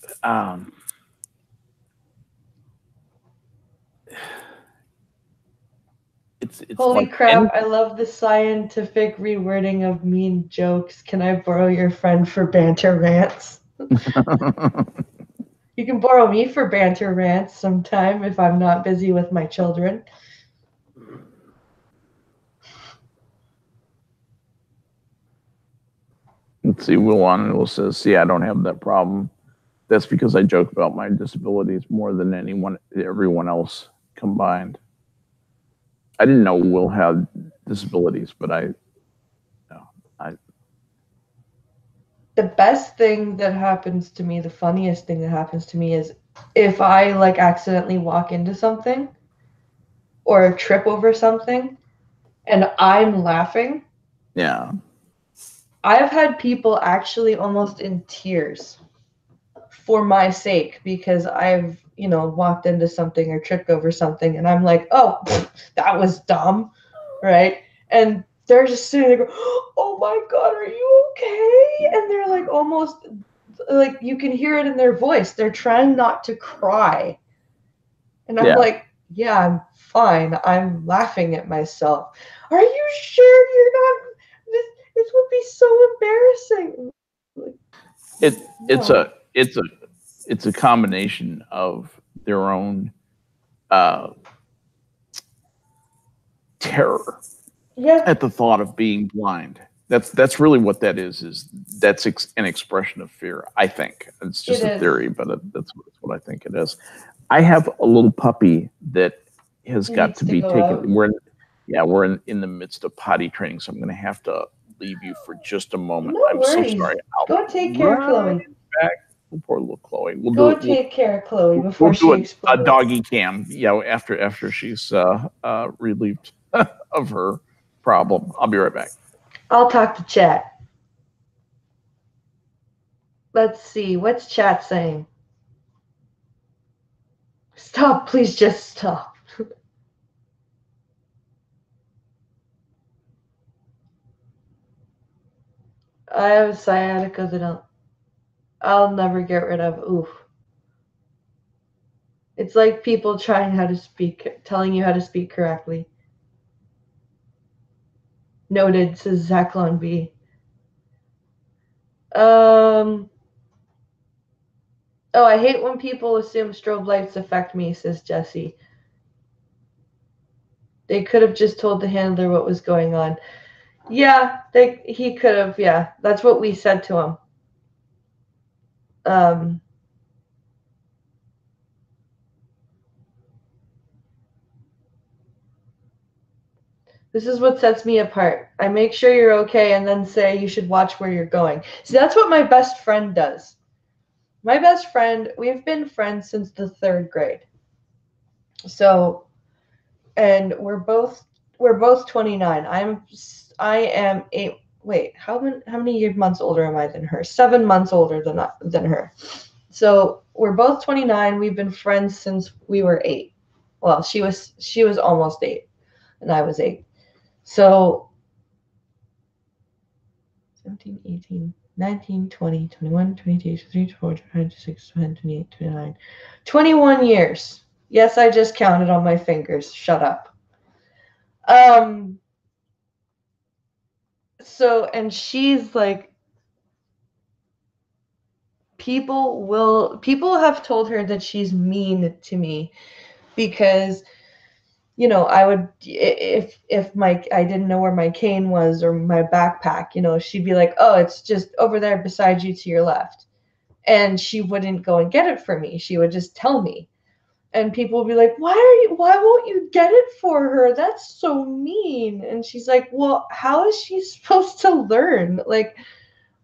holy like crap, I love the scientific rewording of mean jokes. Can I borrow your friend for banter rants? You can borrow me for banter rants sometime if I'm not busy with my children. Let's see, Will says, "See, I don't have that problem. That's because I joke about my disabilities more than everyone else combined." I didn't know Will had disabilities, but the best thing that happens to me, the funniest thing that happens to me, is if I, like, accidentally walk into something or trip over something and I'm laughing. Yeah. I've had people actually almost in tears for my sake, because I've, walked into something or tripped over something, and I'm like, "Oh, that was dumb," right? And they're just sitting there going, "Oh my God, are you okay?" And they're like, almost like, you can hear it in their voice. They're trying not to cry. And I'm like, "Yeah, I'm fine. I'm laughing at myself." "Are you sure you're not? This would be so embarrassing." It's a combination of their own terror at the thought of being blind. That's really what that is that's an expression of fear, I think. It's just a theory, but that's what I think it is. I have a little puppy that has got to be taken. We're in the midst of potty training, so I'm going to have to leave you for just a moment. No I'm worries. so sorry. Go take care of Chloe. Back. Poor little Chloe. We'll take care of Chloe before she explodes. A doggy cam, after she's relieved of her problem. I'll be right back. I'll talk to chat. Let's see. What's chat saying? Stop, please, just stop. I have sciatica that I'll never get rid of. Oof. It's like people telling you how to speak correctly. Noted, says Zachlon B. Oh, I hate when people assume strobe lights affect me, says Jesse. They could have just told the handler what was going on. Yeah, he could have. Yeah, that's what we said to him. This is what sets me apart. I make sure you're okay and then say you should watch where you're going. See, that's what my best friend does. My best friend, we've been friends since the 3rd grade. So, and we're both 29. I am how many months older am I than her? 7 months older than her. So we're both 29. We've been friends since we were 8. Well, she was almost 8, and I was 8. So 17, 18, 19, 20, 21, 22, 23, 24, 25, 26, 27, 28, 29. 21 years. Yes, I just counted on my fingers. Shut up. So, and she's like, people have told her that she's mean to me because, you know, I would, if I didn't know where my cane was or my backpack, you know, she'd be like, oh, it's just over there beside you to your left. And she wouldn't go and get it for me. She would just tell me. And people would be like, why won't you get it for her? That's so mean. And she's like, well, how is she supposed to learn? Like,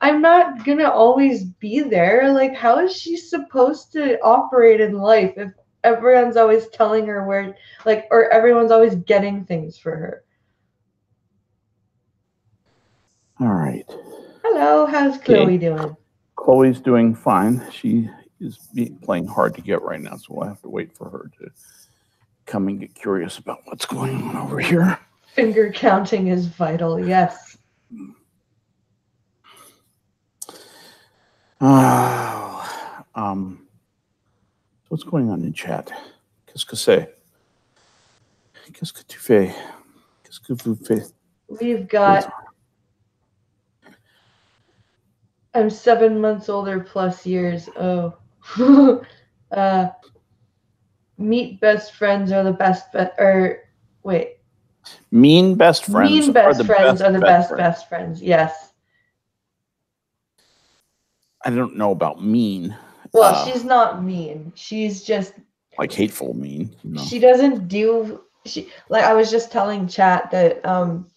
I'm not gonna always be there. Like, how is she supposed to operate in life if everyone's always telling her where, like, or everyone's always getting things for her? All right. Hello, how's Chloe doing? Chloe's doing fine. She is playing hard to get right now, so we'll have to wait for her to come and get curious about what's going on over here. Finger counting is vital, yes. What's going on in chat? Qu'est-ce que c'est? Qu'est-ce que tu fais? Qu'est-ce que vous faites? We've got, I'm 7 months older plus years. Oh. Meet best friends are the best, or wait. Mean best friends. Mean best friends are the best friends. Yes. I don't know about mean. Well, she's not mean. She's just like hateful mean. You know? She doesn't do. She, like, I was just telling chat that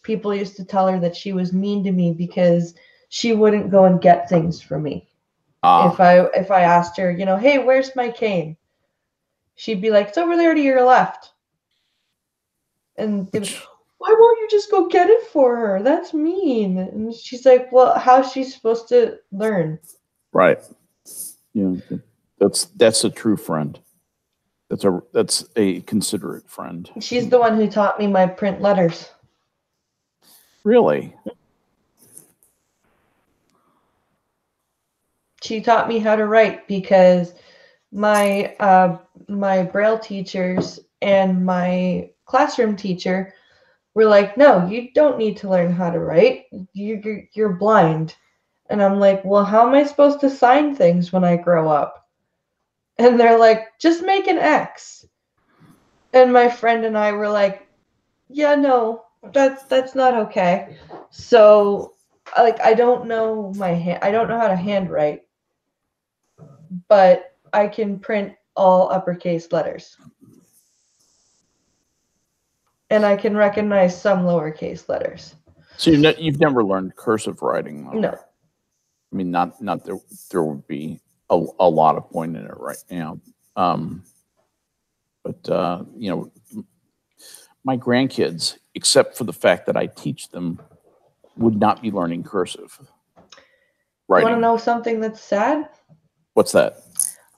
people used to tell her that she was mean to me because she wouldn't go and get things for me. If I asked her, you know, hey, where's my cane? She'd be like, it's over there to your left. And why won't you just go get it for her? That's mean. And she's like, well, how's she supposed to learn? Right. You know, that's a true friend. That's a considerate friend. She's the one who taught me my print letters. Really? She taught me how to write because my my Braille teachers and my classroom teacher were like, no, you don't need to learn how to write. You're blind. And I'm like, well, how am I supposed to sign things when I grow up? And they're like, just make an X. And my friend and I were like, yeah, no, that's not okay. So, like, I don't know I don't know how to handwrite, but I can print all uppercase letters. And I can recognize some lowercase letters. So you've never learned cursive writing, though? No. I mean, not there would be a lot of point in it right now. But you know, my grandkids, except for the fact that I teach them, would not be learning cursive writing. You want to know something that's sad? What's that?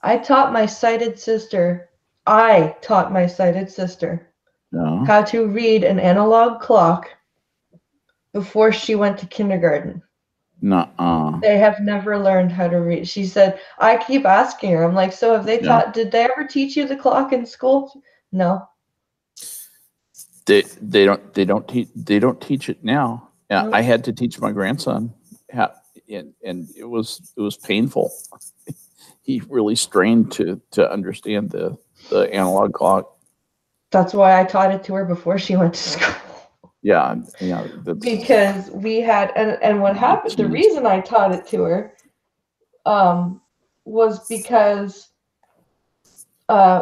I taught my sighted sister how to read an analog clock before she went to kindergarten. Nuh-uh. They have never learned how to read. She said, I keep asking her, I'm like, so have they did they ever teach you the clock in school? No. They don't teach it now. Yeah, I had to teach my grandson how, and it was painful. He really strained to understand the analog clock. That's why I taught it to her before she went to school. Yeah. Because we had, and what happened, the reason I taught it to her was because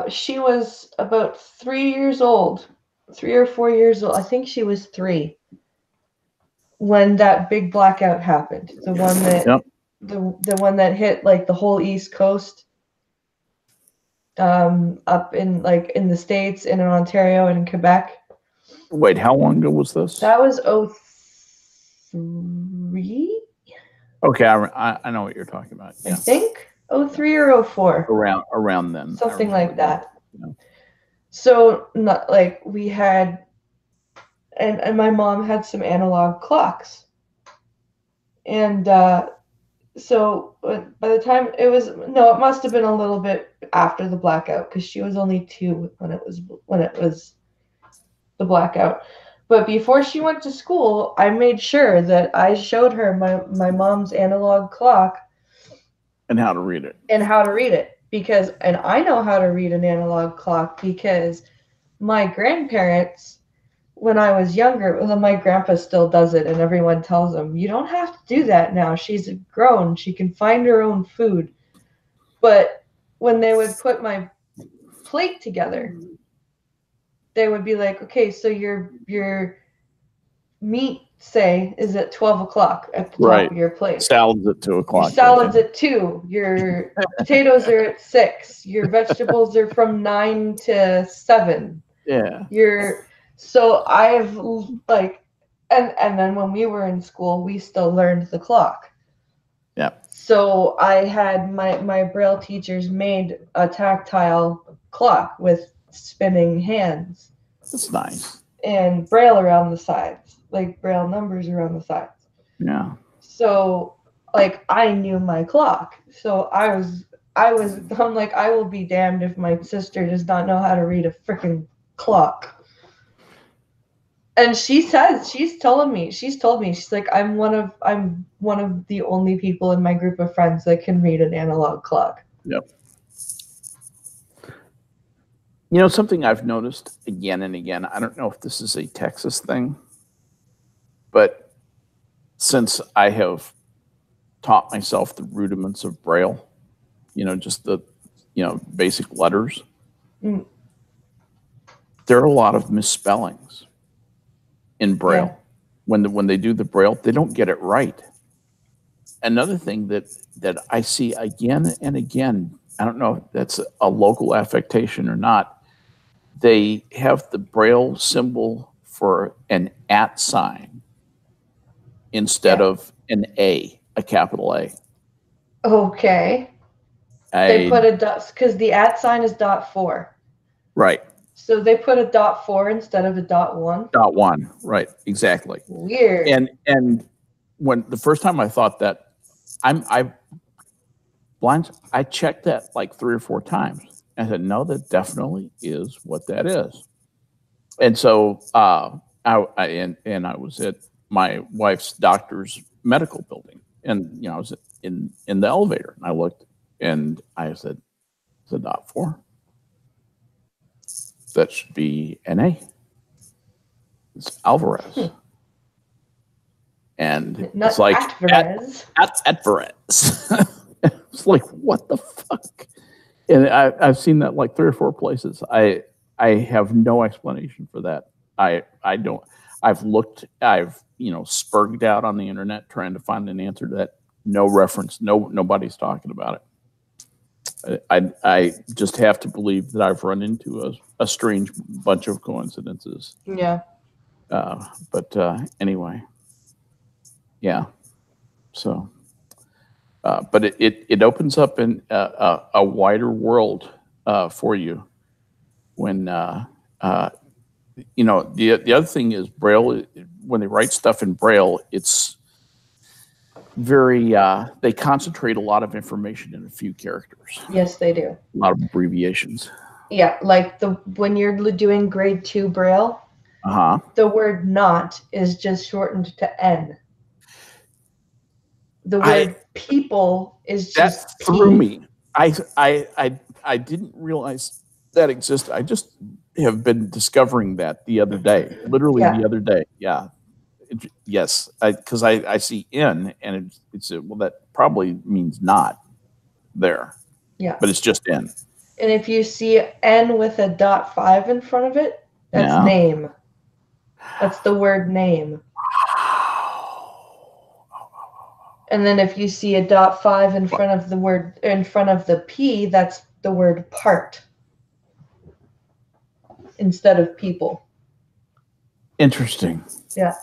she was about 3 years old, 3 or 4 years old. I think she was 3 when that big blackout happened. The one that the one that hit like the whole East Coast, up in like in the States, in Ontario and in Quebec. Wait, how long ago was this? That was 2003. Okay, I know what you're talking about. Yeah. I think. 03 or 04. Around then. Something like that. You know. So not like we had, and my mom had some analog clocks. And so by the time it must have been a little bit after the blackout, because she was only 2 when it was the blackout. But before she went to school, I made sure that I showed her my mom's analog clock and how to read it. And I know how to read an analog clock because my grandparents, when I was younger, well, my grandpa still does it, and everyone tells him, you don't have to do that now. She's grown. She can find her own food. But when they would put my plate together, they would be like, okay, so your meat, say, is at 12 o'clock at the top of your plate. Salad's at 2 o'clock. Your salad's at 2. Your potatoes are at 6. Your vegetables are from 9 to 7. Yeah. So I've like, and then when we were in school, we still learned the clock. Yeah. So I had my Braille teachers made a tactile clock with spinning hands. That's nice. And Braille around the sides, like Braille numbers around the sides. Yeah. So like I knew my clock. So I'm like, I will be damned if my sister does not know how to read a freaking clock. And she's told me, she's like, I'm one of the only people in my group of friends that can read an analog clock. Yep. You know, something I've noticed again and again, I don't know if this is a Texas thing, but since I have taught myself the rudiments of Braille, you know, just the, you know, basic letters, there are a lot of misspellings in Braille. Yeah. When they do the Braille, they don't get it right. Another thing that I see again and again, I don't know if that's a local affectation or not, they have the Braille symbol for an @ sign instead of an A, a capital A. Okay. They put a dot, because the @ sign is .4. Right. So they put a .4 instead of a .1? .1, right, exactly. Weird. And when the first time I thought that, I checked that like 3 or 4 times. I said, no, that definitely is what that is. And so I was at my wife's doctor's medical building, and you know, I was in the elevator, and I looked, and I said, "It's a .4. That should be an A. It's Alvarez." And not it's like Admiral. Admiral. It's like, what the fuck? And I've seen that like 3 or 4 places. I have no explanation for that. I don't. I've looked. I've spurged out on the internet trying to find an answer to that. No reference. Nobody's talking about it. I just have to believe that I've run into a strange bunch of coincidences. Yeah. But anyway, yeah. So. But it opens up in a wider world for you when the other thing is Braille. When they write stuff in Braille, it's very they concentrate a lot of information in a few characters. Yes, they do. A lot of abbreviations. Yeah, like when you're doing grade 2 Braille, the word "not" is just shortened to N. The word people is just that threw me. I didn't realize that existed. I just have been discovering that the other day, literally the other day. Yeah. Yes. Because I see N and it's well, that probably means not there. Yeah. But it's just N. And if you see N with a .5 in front of it, that's name. That's the word name. And then if you see a .5 in front of the P, that's the word part instead of people. Interesting. Yeah.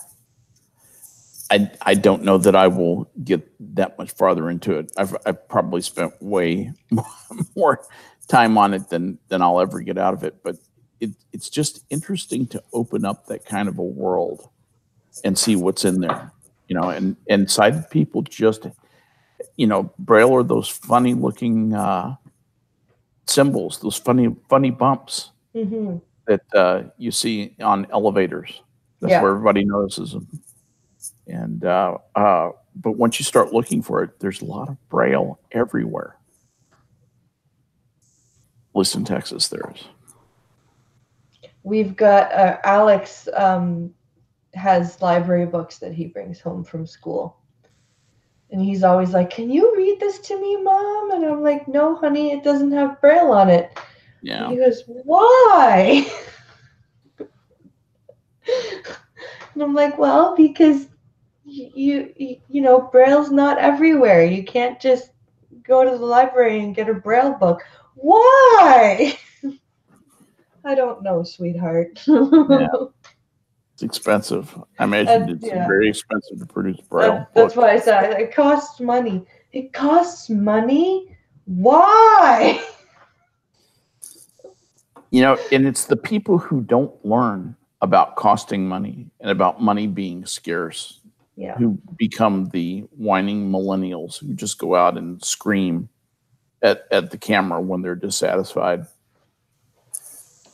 I don't know that I will get that much farther into it. I've probably spent way more time on it than I'll ever get out of it. But it's just interesting to open up that kind of a world and see what's in there, and sighted people just, Braille are those funny looking symbols, those funny bumps that you see on elevators. That's where everybody notices them. And but once you start looking for it, there's a lot of Braille everywhere. At least in Texas, there is. We've got Alex has library books that he brings home from school. And he's always like, "Can you read this to me, Mom?" And I'm like, "No, honey, it doesn't have Braille on it." Yeah. And he goes, "Why?" And I'm like, "Well, because you know, Braille's not everywhere. You can't just go to the library and get a Braille book." Why? I don't know, sweetheart. Yeah. It's expensive. I imagine it's very expensive to produce Braille. That's why I said it costs money. It costs money? Why? And it's the people who don't learn about costing money and about money being scarce who become the whining millennials who just go out and scream at the camera when they're dissatisfied.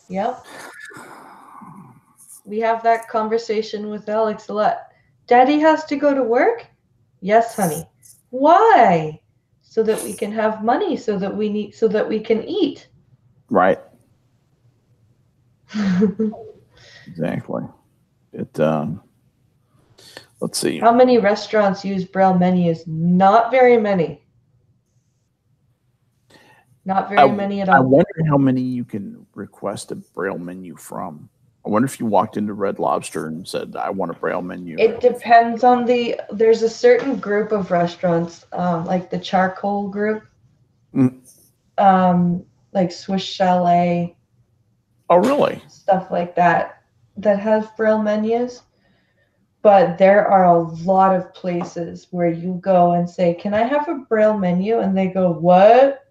Yep. We have that conversation with Alex a lot. Daddy has to go to work? Yes, honey. Why? So that we can have money, so that we can eat. Right. Exactly. Let's see. How many restaurants use Braille menus? Not very many. Not very many at all. I wonder how many you can request a Braille menu from. I wonder if you walked into Red Lobster and said, "I want a Braille menu." It depends on there's a certain group of restaurants, like the charcoal group, like Swiss Chalet. Oh, really? Stuff like that has Braille menus. But there are a lot of places where you go and say, "Can I have a Braille menu?" And they go, "What?"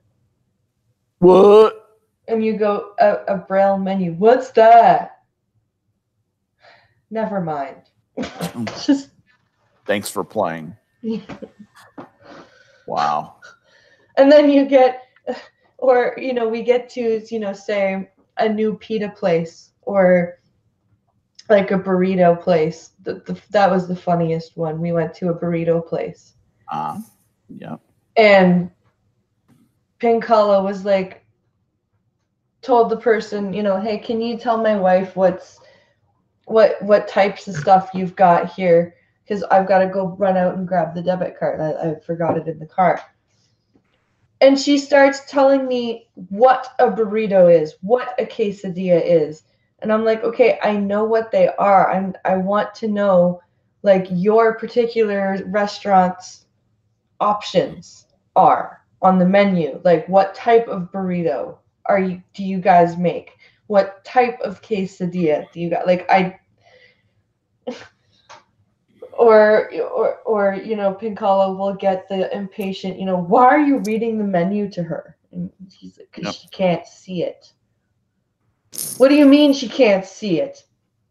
What? And you go, a Braille menu. What's that? Never mind. Just thanks for playing. Wow. And then you get, or we get to say a new pita place or like a burrito place. That was the funniest one. We went to a burrito place. Yeah. And Pinkala was like, told the person, "Hey, can you tell my wife what types of stuff you've got here? Because I've got to go run out and grab the debit card. I forgot it in the car." And she starts telling me what a burrito is, what a quesadilla is. And I'm like, "Okay, I know what they are. I want to know like your particular restaurant's options are on the menu. Like what type of burrito do you guys make? What type of quesadilla do you got?" Like or Pinkala will get the impatient, "Why are you reading the menu to her?" And he's like, "Because she can't see it." "What do you mean she can't see it?"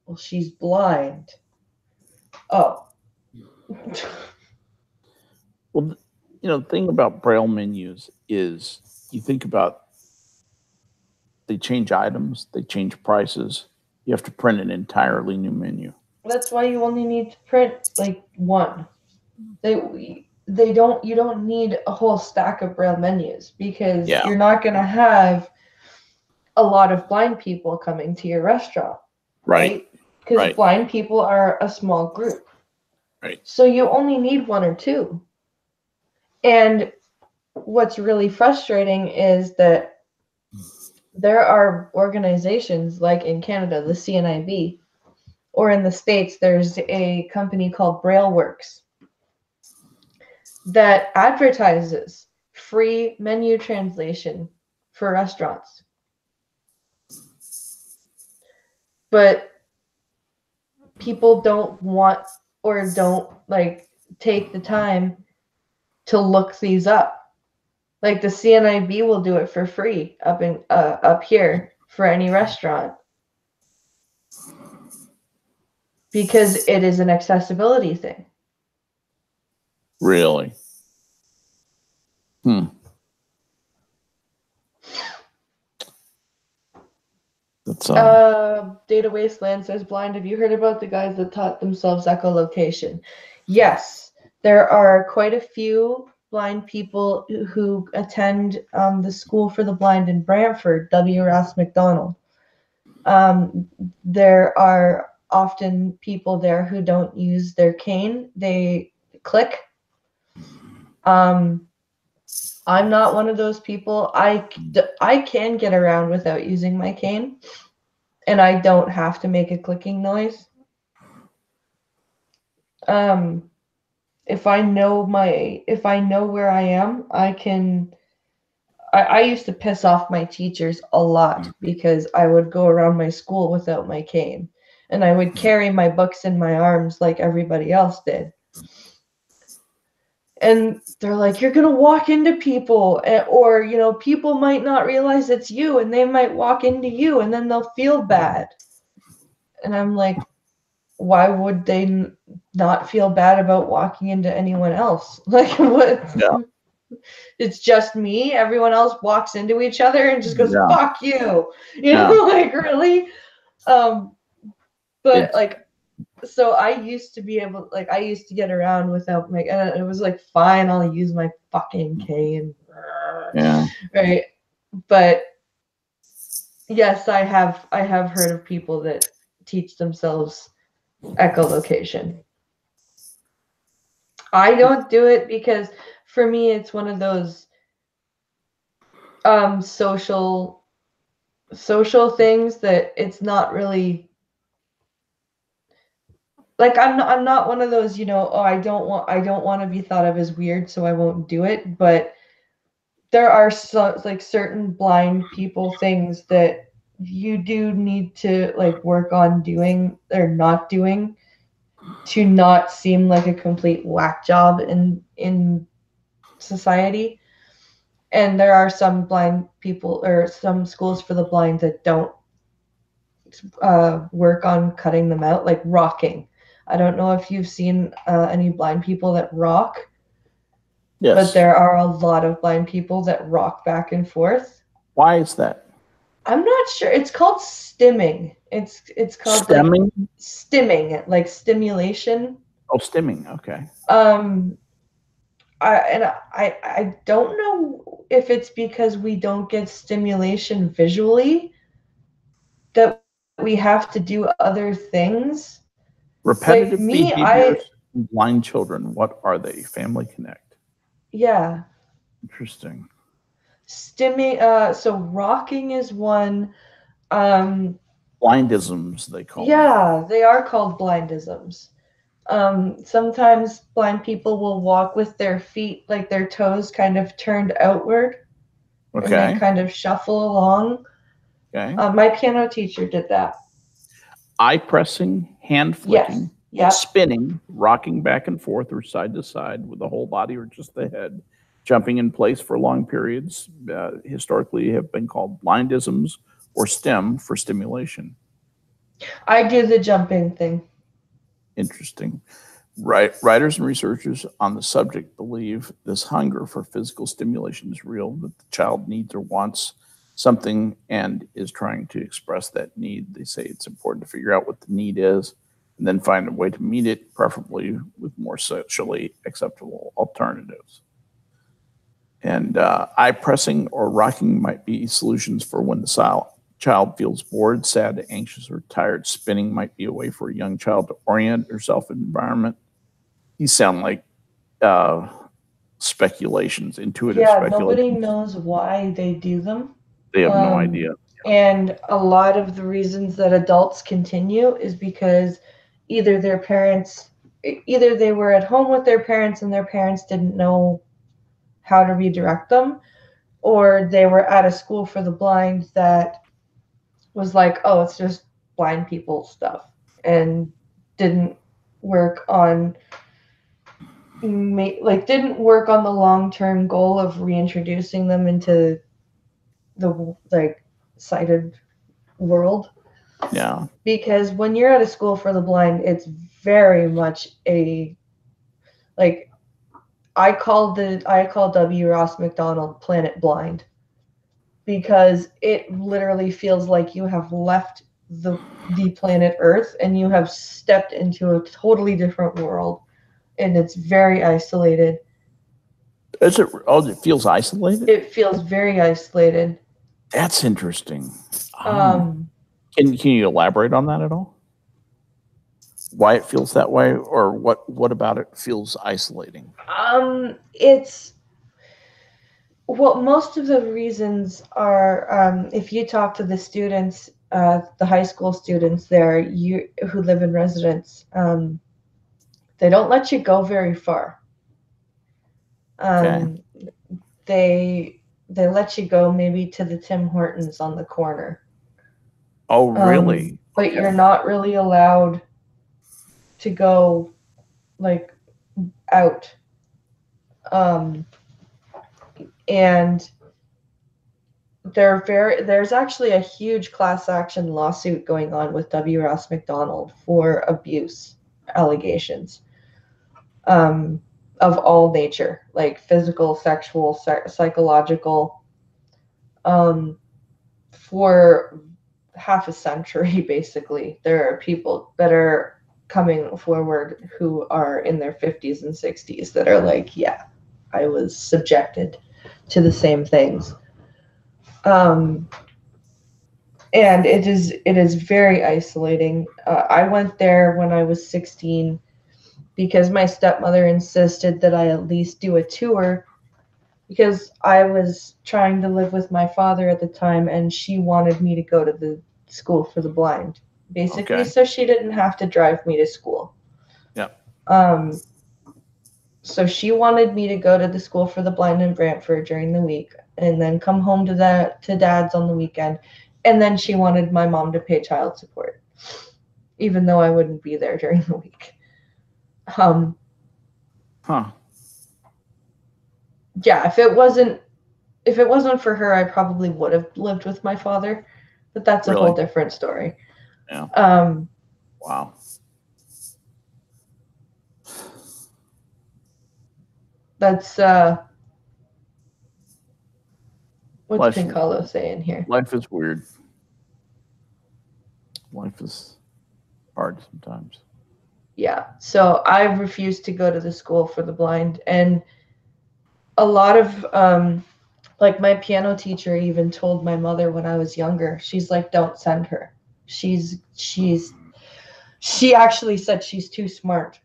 "Well, she's blind." "Oh." Well, the thing about Braille menus is you think about they change items, they change prices. You have to print an entirely new menu. That's why you only need to print like one. You don't need a whole stack of Braille menus because you're not going to have a lot of blind people coming to your restaurant. Right? Because blind people are a small group. Right. So you only need one or two. And what's really frustrating is that there are organizations like in Canada, the CNIB, or in the States, there's a company called BrailleWorks that advertises free menu translation for restaurants. But people don't want or don't like take the time to look these up. Like the CNIB will do it for free up here for any restaurant because it is an accessibility thing. Really? That's Data Wasteland says, Blind, have you heard about the guys that taught themselves echolocation? Yes, there are quite a few blind people who attend the School for the Blind in Brantford, W. Ross McDonald. There are often people there who don't use their cane. They click. I'm not one of those people. I can get around without using my cane, and I don't have to make a clicking noise. If I know where I am, I used to piss off my teachers a lot because I would go around my school without my cane, and I would carry my books in my arms like everybody else did. And they're like, you're going to walk into people, or, people might not realize it's you, and they might walk into you, and then they'll feel bad. And I'm like, why would they not feel bad about walking into anyone else? Like, what? Yeah. It's just me. Everyone else walks into each other and just goes, fuck you. Like, really? But like, so I used to be able, like, I used to get around without my, and it was like, fine, I'll use my fucking cane. Yeah. Right. But yes, I have heard of people that teach themselves echolocation. I don't do it because for me, it's one of those social things that it's not really, like, I'm not one of those, I don't want to be thought of as weird, so I won't do it. But there are like certain blind people things that you do need to like work on doing or not doing to not seem like a complete whack job in society. And there are some blind people or some schools for the blind that don't work on cutting them out, like rocking. I don't know if you've seen any blind people that rock. Yes. But there are a lot of blind people that rock back and forth. Why is that? I'm not sure. It's called stimming. It's called stimming? Like stimming, like stimulation. Oh, stimming. Okay. I don't know if it's because we don't get stimulation visually that we have to do other things. Repetitive behaviors in blind children. What are they? Family Connect. Yeah. Interesting. Stimming. So rocking is one. Blindisms, they call them. Yeah, they are called blindisms. Sometimes blind people will walk with their feet, like their toes kind of turned outward. Okay. And they kind of shuffle along. Okay. My piano teacher did that. Eye pressing, hand flicking, spinning, rocking back and forth or side to side with the whole body or just the head, jumping in place for long periods, historically have been called blindisms or STEM for stimulation. I do the jumping thing. Interesting. Writers and researchers on the subject believe this hunger for physical stimulation is real, that the child needs or wants something and is trying to express that need. They say it's important to figure out what the need is and then find a way to meet it, preferably with more socially acceptable alternatives. And eye pressing or rocking might be solutions for when the child feels bored, sad, anxious, or tired. Spinning might be a way for a young child to orient herself in the environment. These sound like speculations, intuitive speculations. Nobody knows why they do them. They have no idea. And a lot of the reasons that adults continue is because either they were at home with their parents and their parents didn't know how to redirect them, or they were at a school for the blind that was like, oh, it's just blind people stuff, and didn't work on didn't work on the long-term goal of reintroducing them into the sighted world. Yeah. Because when you're at a school for the blind, it's very much a I call W. Ross McDonald Planet Blind, because it literally feels like you have left the planet Earth and you have stepped into a totally different world, and it's very isolated. Is it? Oh, it feels isolated. It feels very isolated. That's interesting. Can you elaborate on that at all? Why it feels that way, or what about it feels isolating? It's most of the reasons are if you talk to the students, the high school students there, who live in residence, they don't let you go very far. Okay. They let you go maybe to the Tim Hortons on the corner. Oh, really? But okay. You're not really allowed to go out. And there's actually a huge class action lawsuit going on with W. Ross McDonald for abuse allegations of all nature, like physical, sexual, psychological, for half a century. Basically, there are people that are coming forward who are in their 50s and 60s that are like, yeah, I was subjected to the same things. And it is very isolating. I went there when I was 16 because my stepmother insisted that I at least do a tour, because I was trying to live with my father at the time, and she wanted me to go to the school for the blind, basically, okay, so she didn't have to drive me to school. Yeah. So she wanted me to go to the school for the blind in Brantford during the week, and then come home to dad's on the weekend. And then she wanted my mom to pay child support, even though I wouldn't be there during the week. Yeah, if it wasn't for her, I probably would have lived with my father, but that's a whole different story. Yeah. Wow. That's what's Pincalo saying here? Life is weird. Life is hard sometimes. Yeah. So I refused to go to the school for the blind, and a lot of my piano teacher even told my mother when I was younger, she's like, don't send her. She actually said she's too smart.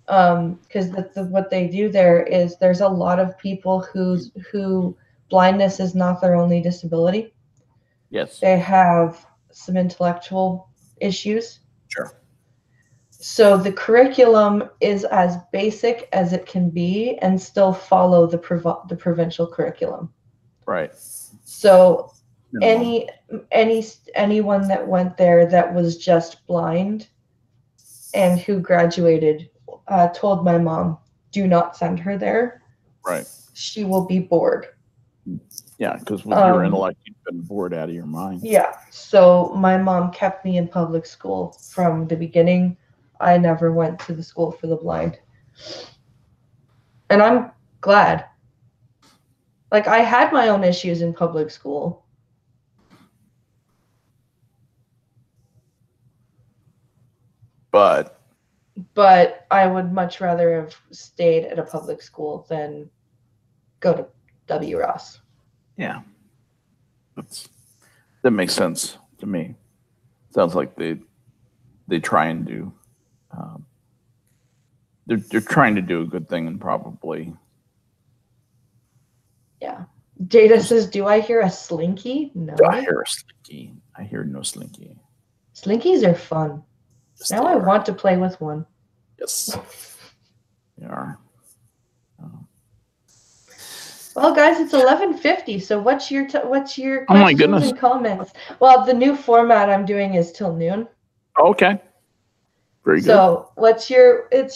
Because what they do there is there's a lot of people who blindness is not their only disability. Yes. They have some intellectual issues. Sure. So the curriculum is as basic as it can be and still follow the provincial curriculum. Right. So anyone that went there that was just blind and who graduated told my mom, do not send her there. Right. She will be bored. Yeah, because with your intellect, you've been bored out of your mind. Yeah. So my mom kept me in public school from the beginning. I never went to the school for the blind. And I'm glad. I had my own issues in public school. But I would much rather have stayed at a public school than go to W. Ross. Yeah. That makes sense to me. Sounds like they try and do they're trying to do a good thing, and probably. Yeah. Jada says, do I hear a slinky? No. I hear a slinky. I hear no slinky. Slinkies are fun. Yes, now I want to play with one. Yes. They are. Well, guys, it's 11:50. So what's your questions oh my goodness. and comments? Well, the new format I'm doing is till noon. Okay. Very good. So it's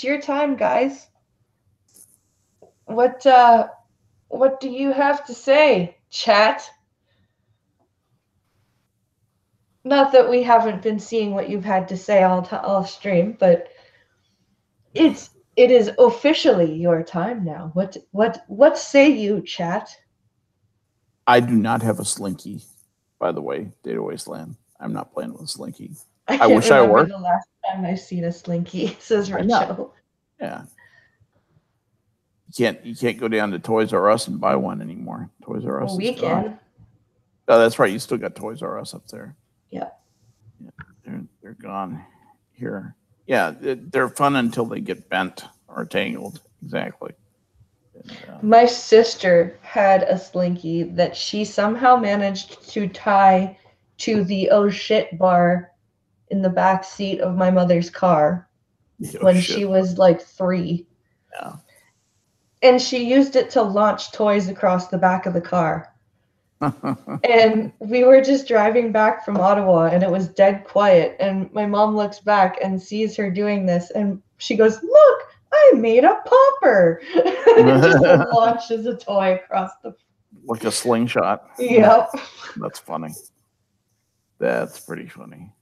your time, guys. What do you have to say, chat? Not that we haven't been seeing what you've had to say all stream, but it is officially your time now. What say you, chat? I do not have a Slinky, by the way, Data Wasteland. I'm not playing with a Slinky. I can't wish I were. the last time I've seen a Slinky, says Richo. Yeah. You can't go down to Toys R Us and buy one anymore. Toys R Us. Well, we can. Oh, that's right. You still got Toys R Us up there. Yeah. They're gone here. Yeah, they're fun until they get bent or tangled. Exactly. And, my sister had a Slinky that she somehow managed to tie to the oh shit bar in the back seat of my mother's car when she was like 3. Yeah. And she used it to launch toys across the back of the car. And we were just driving back from Ottawa and it was dead quiet. And my mom looks back and sees her doing this and she goes, "Look, I made a popper." And just launches a toy across the... Like a slingshot. Yep. That's funny. That's pretty funny.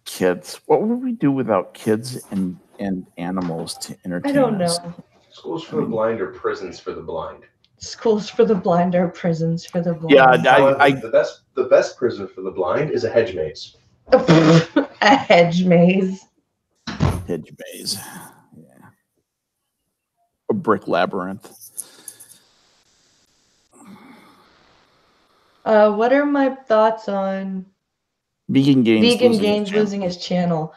Kids. What would we do without kids and animals to entertain us? I don't know. Schools for the blind or prisons for the blind. Schools for the blind or prisons for the blind. Yeah, the best prison for the blind is a hedge maze. A hedge maze. Hedge maze. Yeah. A brick labyrinth. What are my thoughts on Vegan Gaines losing his channel?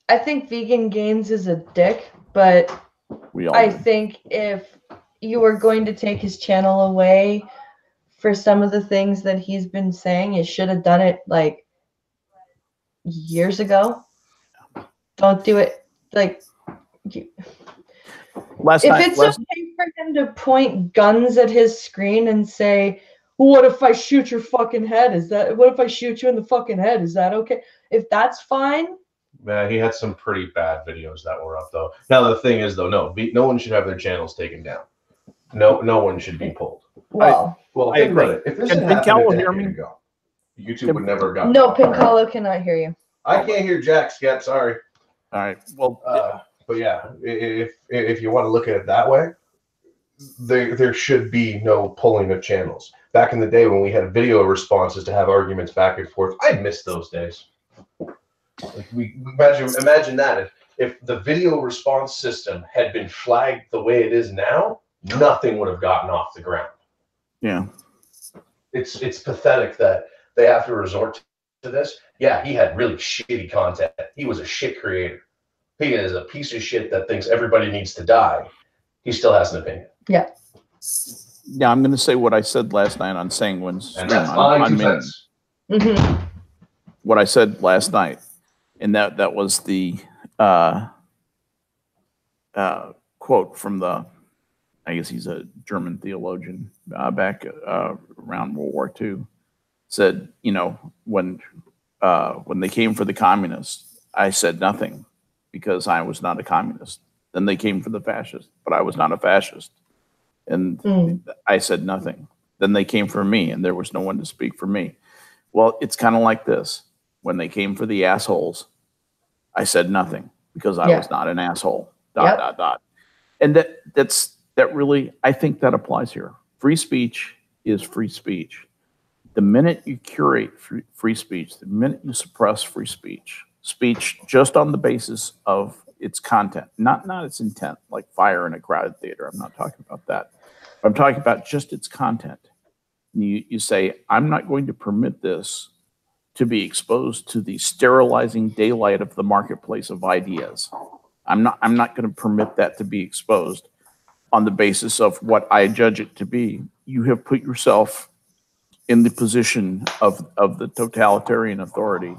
I think Vegan Gaines is a dick, but I think if you were going to take his channel away for some of the things that he's been saying, you should have done it like years ago. Don't do it like... If it's okay for him to point guns at his screen and say, "What if I shoot your fucking head? What if I shoot you in the fucking head? Is that okay?" If that's fine. Man, he had some pretty bad videos that were up though. Now the thing is though, no one should have their channels taken down. No one should be pulled. Well, I agree. If this had happened a decade ago, YouTube would never have gotten. No, Pincalo cannot hear you. I can't hear Jack. Skep, sorry. All right. Well, but yeah, if you want to look at it that way, there should be no pulling of channels. Back in the day when we had video responses to have arguments back and forth, I miss those days. Like imagine that if the video response system had been flagged the way it is now, nothing would have gotten off the ground. Yeah, it's pathetic that they have to resort to this. Yeah, he had really shitty content. He was a shit creator. He is a piece of shit that thinks everybody needs to die. He still has an opinion. Yeah. Yeah, I'm going to say what I said last night on Sanguine's. And that's my 2 cents. Mm-hmm. What I said last night, and that was the quote from the, I guess he's a German theologian back around World War II, said, you know, when they came for the communists, I said nothing because I was not a communist. Then they came for the fascists, but I was not a fascist. And I said nothing. Then they came for me, and there was no one to speak for me. Well, it's kind of like this. When they came for the assholes, I said nothing because I was not an asshole. ... And that really, I think that applies here. Free speech is free speech. The minute you curate free speech, the minute you suppress free speech just on the basis of its content, not its intent, like fire in a crowded theater. I'm not talking about that. I'm talking about just its content. And you say, I'm not going to permit this to be exposed to the sterilizing daylight of the marketplace of ideas. I'm not going to permit that to be exposed on the basis of what I judge it to be. You have put yourself in the position of the totalitarian authority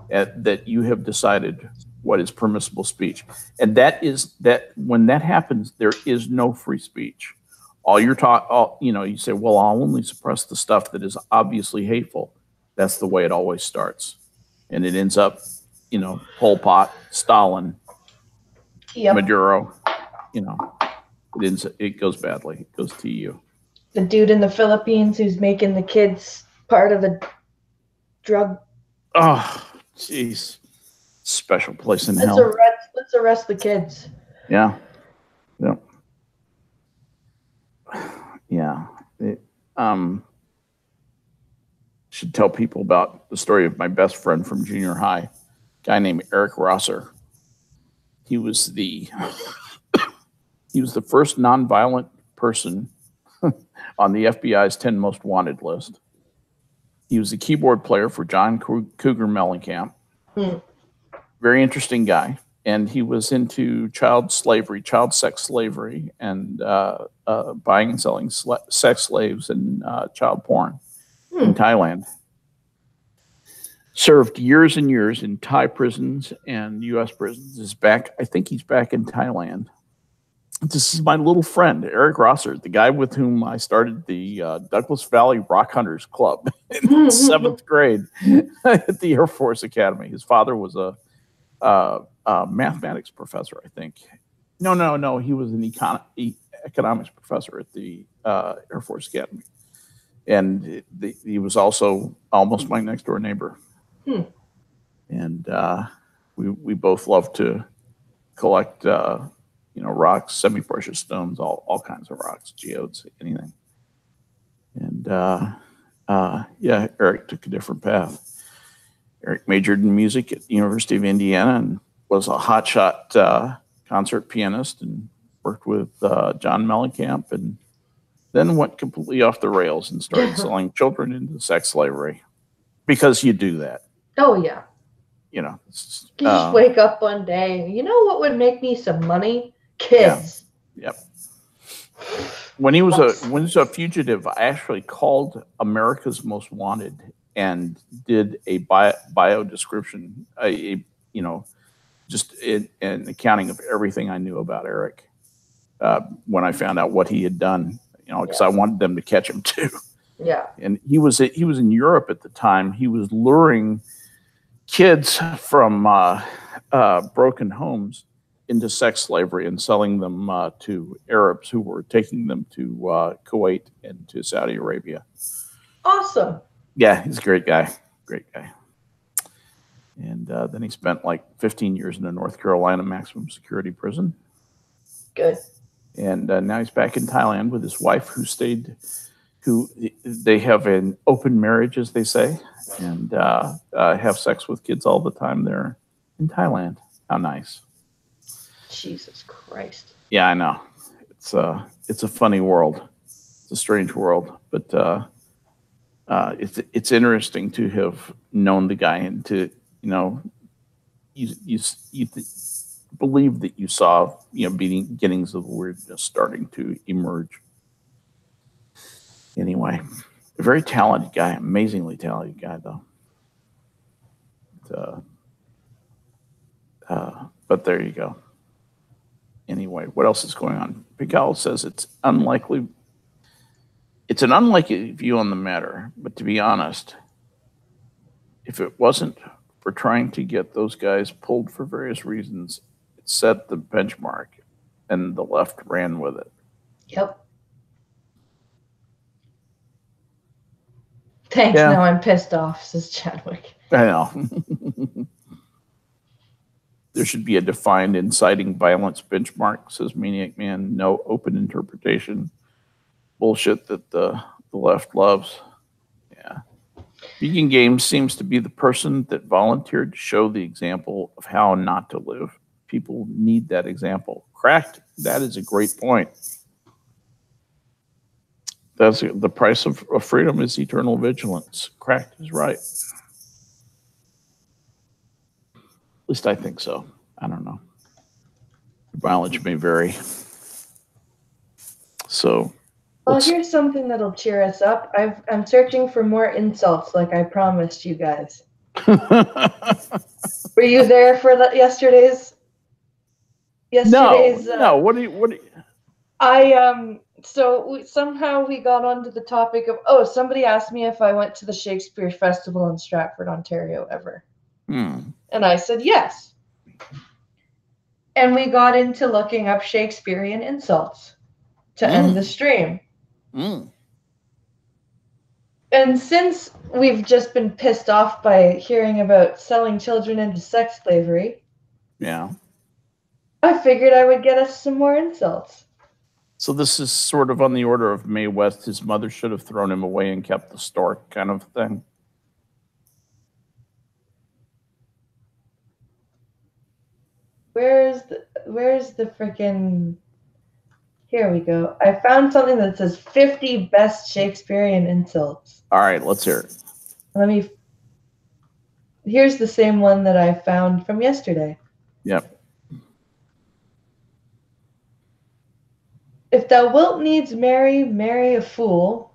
that you have decided what is permissible speech. And that when that happens, there is no free speech. You say, well, I'll only suppress the stuff that is obviously hateful. That's the way it always starts. And it ends up, you know, Pol Pot, Stalin, Maduro, you know, it goes badly. It goes to you. The dude in the Philippines who's making the kids part of a drug. Oh, jeez. Special place in hell. Let's arrest the kids. Yeah. Yeah. Yeah. Should tell people about the story of my best friend from junior high, a guy named Eric Rosser. He was the first nonviolent person on the FBI's 10 most wanted list. He was the keyboard player for John Cougar Mellencamp. Very interesting guy. And he was into child sex slavery, and buying and selling sex slaves and child porn in Thailand. Served years and years in Thai prisons and U.S. prisons. I think he's back in Thailand. This is my little friend, Eric Rosser, the guy with whom I started the Douglas Valley Rock Hunters Club in 7th grade at the Air Force Academy. His father was a mathematics professor, I think. No. He was an economics professor at the Air Force Academy. And he was also almost my next door neighbor. And we both love to collect rocks, semi-precious stones, all kinds of rocks, geodes, anything. And Eric took a different path. Eric majored in music at the University of Indiana and was a hotshot concert pianist and worked with John Mellencamp, and then went completely off the rails and started selling children into sex slavery, because you do that. Oh, yeah. You know, you just wake up one day. You know what would make me some money? Kids. Yeah. Yep. When he was a fugitive, I actually called America's Most Wanted and did a bio description, just an accounting of everything I knew about Eric when I found out what he had done. Because I wanted them to catch him too. Yeah. And he was in Europe at the time. He was luring kids from broken homes into sex slavery and selling them to Arabs who were taking them to Kuwait and to Saudi Arabia. Awesome. Yeah, he's a great guy. Great guy. And then he spent like 15 years in a North Carolina maximum security prison. Good. And now he's back in Thailand with his wife, who they have an open marriage, as they say, and have sex with kids all the time there in Thailand. How nice. Jesus Christ. Yeah, I know. It's a funny world. It's a strange world, but it's interesting to have known the guy and to you believe that you saw beginnings of weirdness starting to emerge. Anyway, a very talented guy, amazingly talented guy though. But there you go. Anyway, what else is going on? Pigal says it's unlikely. It's an unlikely view on the matter, but to be honest, if it wasn't for trying to get those guys pulled for various reasons, it set the benchmark and the left ran with it. Yep. Thanks, now I'm pissed off, says Chadwick. I know. There should be a defined inciting violence benchmark, says Maniac Man. No open interpretation. Bullshit that the left loves. Yeah. Vegan Games seems to be the person that volunteered to show the example of how not to live. People need that example. Cracked. That is a great point. That's the price of freedom is eternal vigilance. Cracked is right. At least I think so. I don't know. Mileage may vary. So. Well, here's something that'll cheer us up. I'm searching for more insults, like I promised you guys. Were you there for yesterday's? No. What do you? I somehow we got onto the topic of, somebody asked me if I went to the Shakespeare Festival in Stratford, Ontario ever. And I said yes. And we got into looking up Shakespearean insults to end the stream. And since we've just been pissed off by hearing about selling children into sex slavery, I figured I would get us some more insults. So this is sort of on the order of Mae West, his mother should have thrown him away and kept the stork kind of thing. Where's the freaking... Here we go. I found something that says 50 best Shakespearean insults. All right, let's hear it. Here's the same one that I found from yesterday. Yep. If thou wilt needs marry, marry a fool.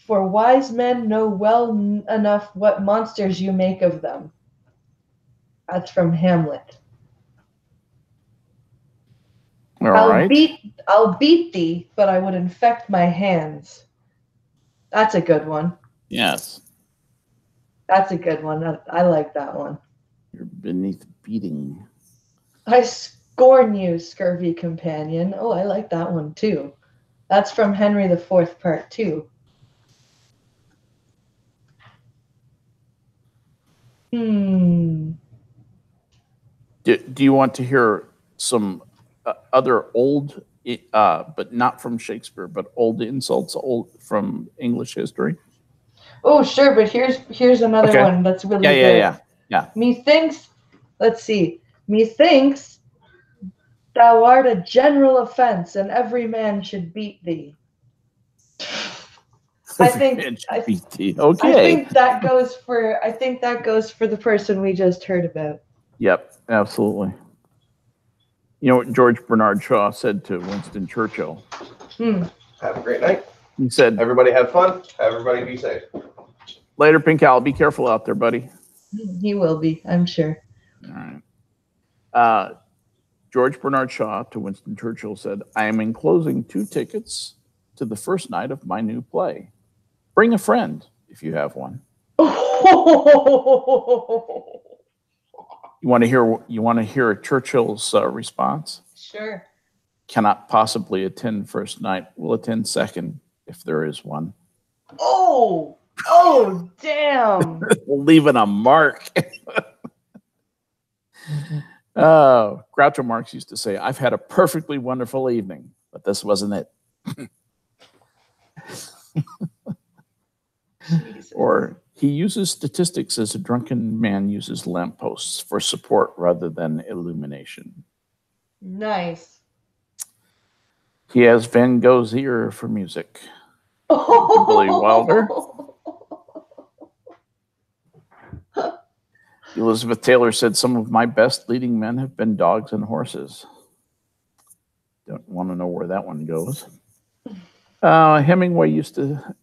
For wise men know well enough what monsters you make of them. That's from Hamlet. I'll beat thee, but I would infect my hands. That's a good one. Yes. That's a good one. I like that one. You're beneath beating. I scorn you, scurvy companion. Oh, I like that one too. That's from Henry IV, Part 2. Do you want to hear some other old, but not from Shakespeare, but old insults, from English history? Oh, sure, but here's another one that's really good. Yeah. Methinks, let's see. Methinks thou art a general offense, and every man should beat thee. I think that goes for the person we just heard about. Yep, absolutely. You know what George Bernard Shaw said to Winston Churchill? Have a great night. He said, everybody have fun. Everybody be safe. Later, Pink Owl. Be careful out there, buddy. He will be, I'm sure. All right. George Bernard Shaw to Winston Churchill said, I am enclosing 2 tickets to the first night of my new play. Bring a friend if you have one. You want to hear Churchill's response? Sure. Cannot possibly attend first night. Will attend second if there is one. Oh, damn. Leaving a mark. Groucho Marx used to say, I've had a perfectly wonderful evening, but this wasn't it. Or he uses statistics as a drunken man uses lampposts for support rather than illumination. Nice. He has Van Gogh's ear for music. Billy Wilder. Elizabeth Taylor said, some of my best leading men have been dogs and horses. Don't want to know where that one goes. Hemingway used to...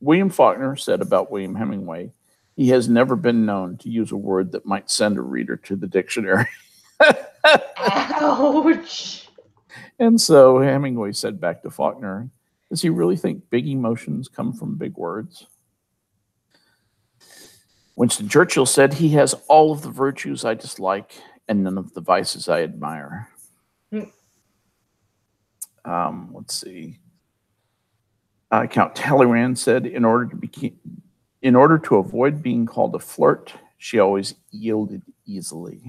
William Faulkner said about William Hemingway, he has never been known to use a word that might send a reader to the dictionary. Ouch. And so Hemingway said back to Faulkner, does he really think big emotions come from big words? Winston Churchill said he has all of the virtues I dislike and none of the vices I admire. Let's see. Count Talleyrand said, in order to avoid being called a flirt, she always yielded easily.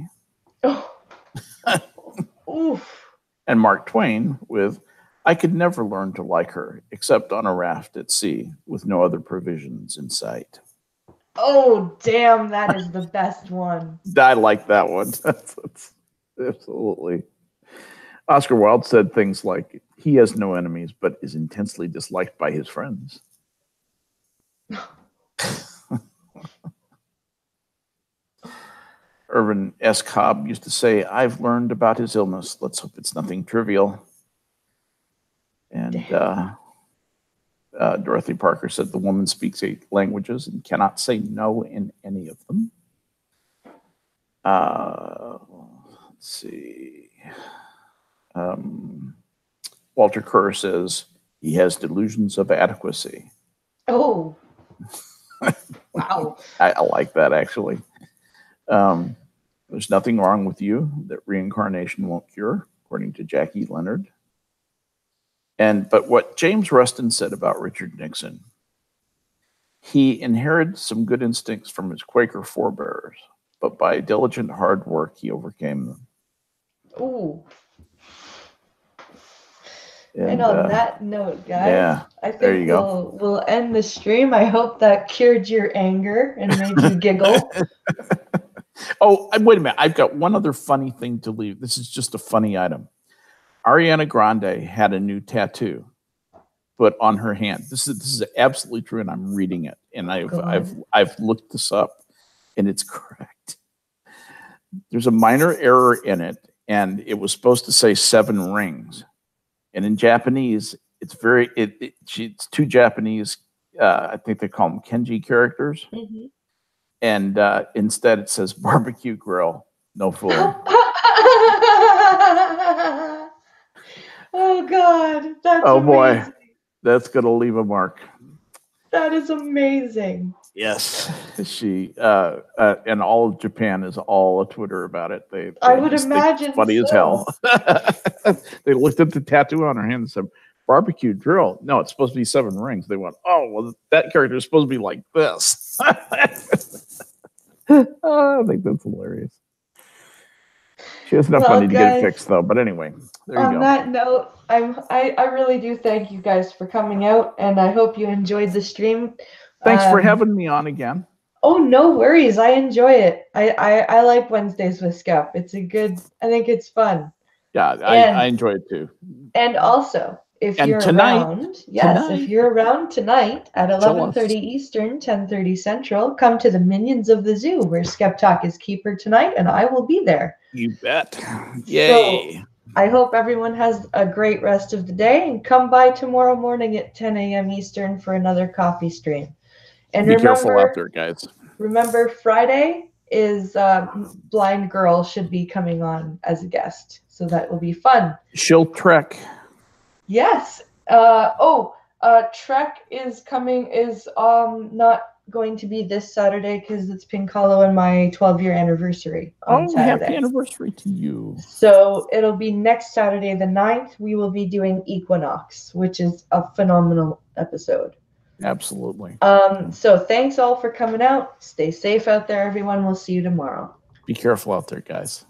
Oof. And Mark Twain with, I could never learn to like her except on a raft at sea with no other provisions in sight. Oh, damn, that is the best one. I like that one. That's absolutely. Oscar Wilde said things like, he has no enemies, but is intensely disliked by his friends. Irvin S. Cobb used to say, I've learned about his illness. Let's hope it's nothing trivial. And Dorothy Parker said, the woman speaks 8 languages and cannot say no in any of them. Let's see. Walter Kerr says he has delusions of adequacy. Oh, wow. I like that, actually. There's nothing wrong with you that reincarnation won't cure, according to Jackie Leonard. But what James Rustin said about Richard Nixon, he inherited some good instincts from his Quaker forebears, but by diligent hard work, he overcame them. Ooh. And on that note, guys, I think we'll end the stream. I hope that cured your anger and made you giggle. Oh, wait a minute. I've got one other funny thing to leave. This is just a funny item. Ariana Grande had a new tattoo put on her hand. This is absolutely true, and I'm reading it. And I've looked this up, and it's correct. There's a minor error in it, and it was supposed to say 7 rings. And in Japanese, it's two Japanese, I think they call them Kenji characters. Mm-hmm. And instead it says barbecue grill, no fooling. Oh, God. That's oh, amazing. Boy. That's going to leave a mark. That is amazing. Yes. She, and all of Japan is all a Twitter about it. I would imagine it's funny as hell. They looked at the tattoo on her hand and said, barbecue drill. No, it's supposed to be 7 rings. They went, oh, well, that character is supposed to be like this. I think that's hilarious. She has enough money to get it fixed, though. But anyway, there you go. On that note, I really do thank you guys for coming out, and I hope you enjoyed the stream. Thanks for having me on again. Oh, no worries. I enjoy it. I like Wednesdays with Skep. I think it's fun. Yeah, I enjoy it too. And also, if you're around tonight at 11:30 Eastern, 10:30 Central, come to the Minions of the Zoo, where Skep Talk is keeper tonight, and I will be there. You bet. Yay. So, I hope everyone has a great rest of the day, and come by tomorrow morning at 10 a.m. Eastern for another coffee stream. And be careful out there, guys. Remember, Friday is Blind Girl should be coming on as a guest, so that will be fun. She'll trek. Yes. Trek is not going to be this Saturday because it's Pink Hollow and my 12-year anniversary on Saturday. Happy anniversary to you. So it'll be next Saturday, the 9th. We will be doing Equinox, which is a phenomenal episode. Absolutely. So thanks all for coming out. Stay safe out there, everyone. We'll see you tomorrow. Be careful out there, guys.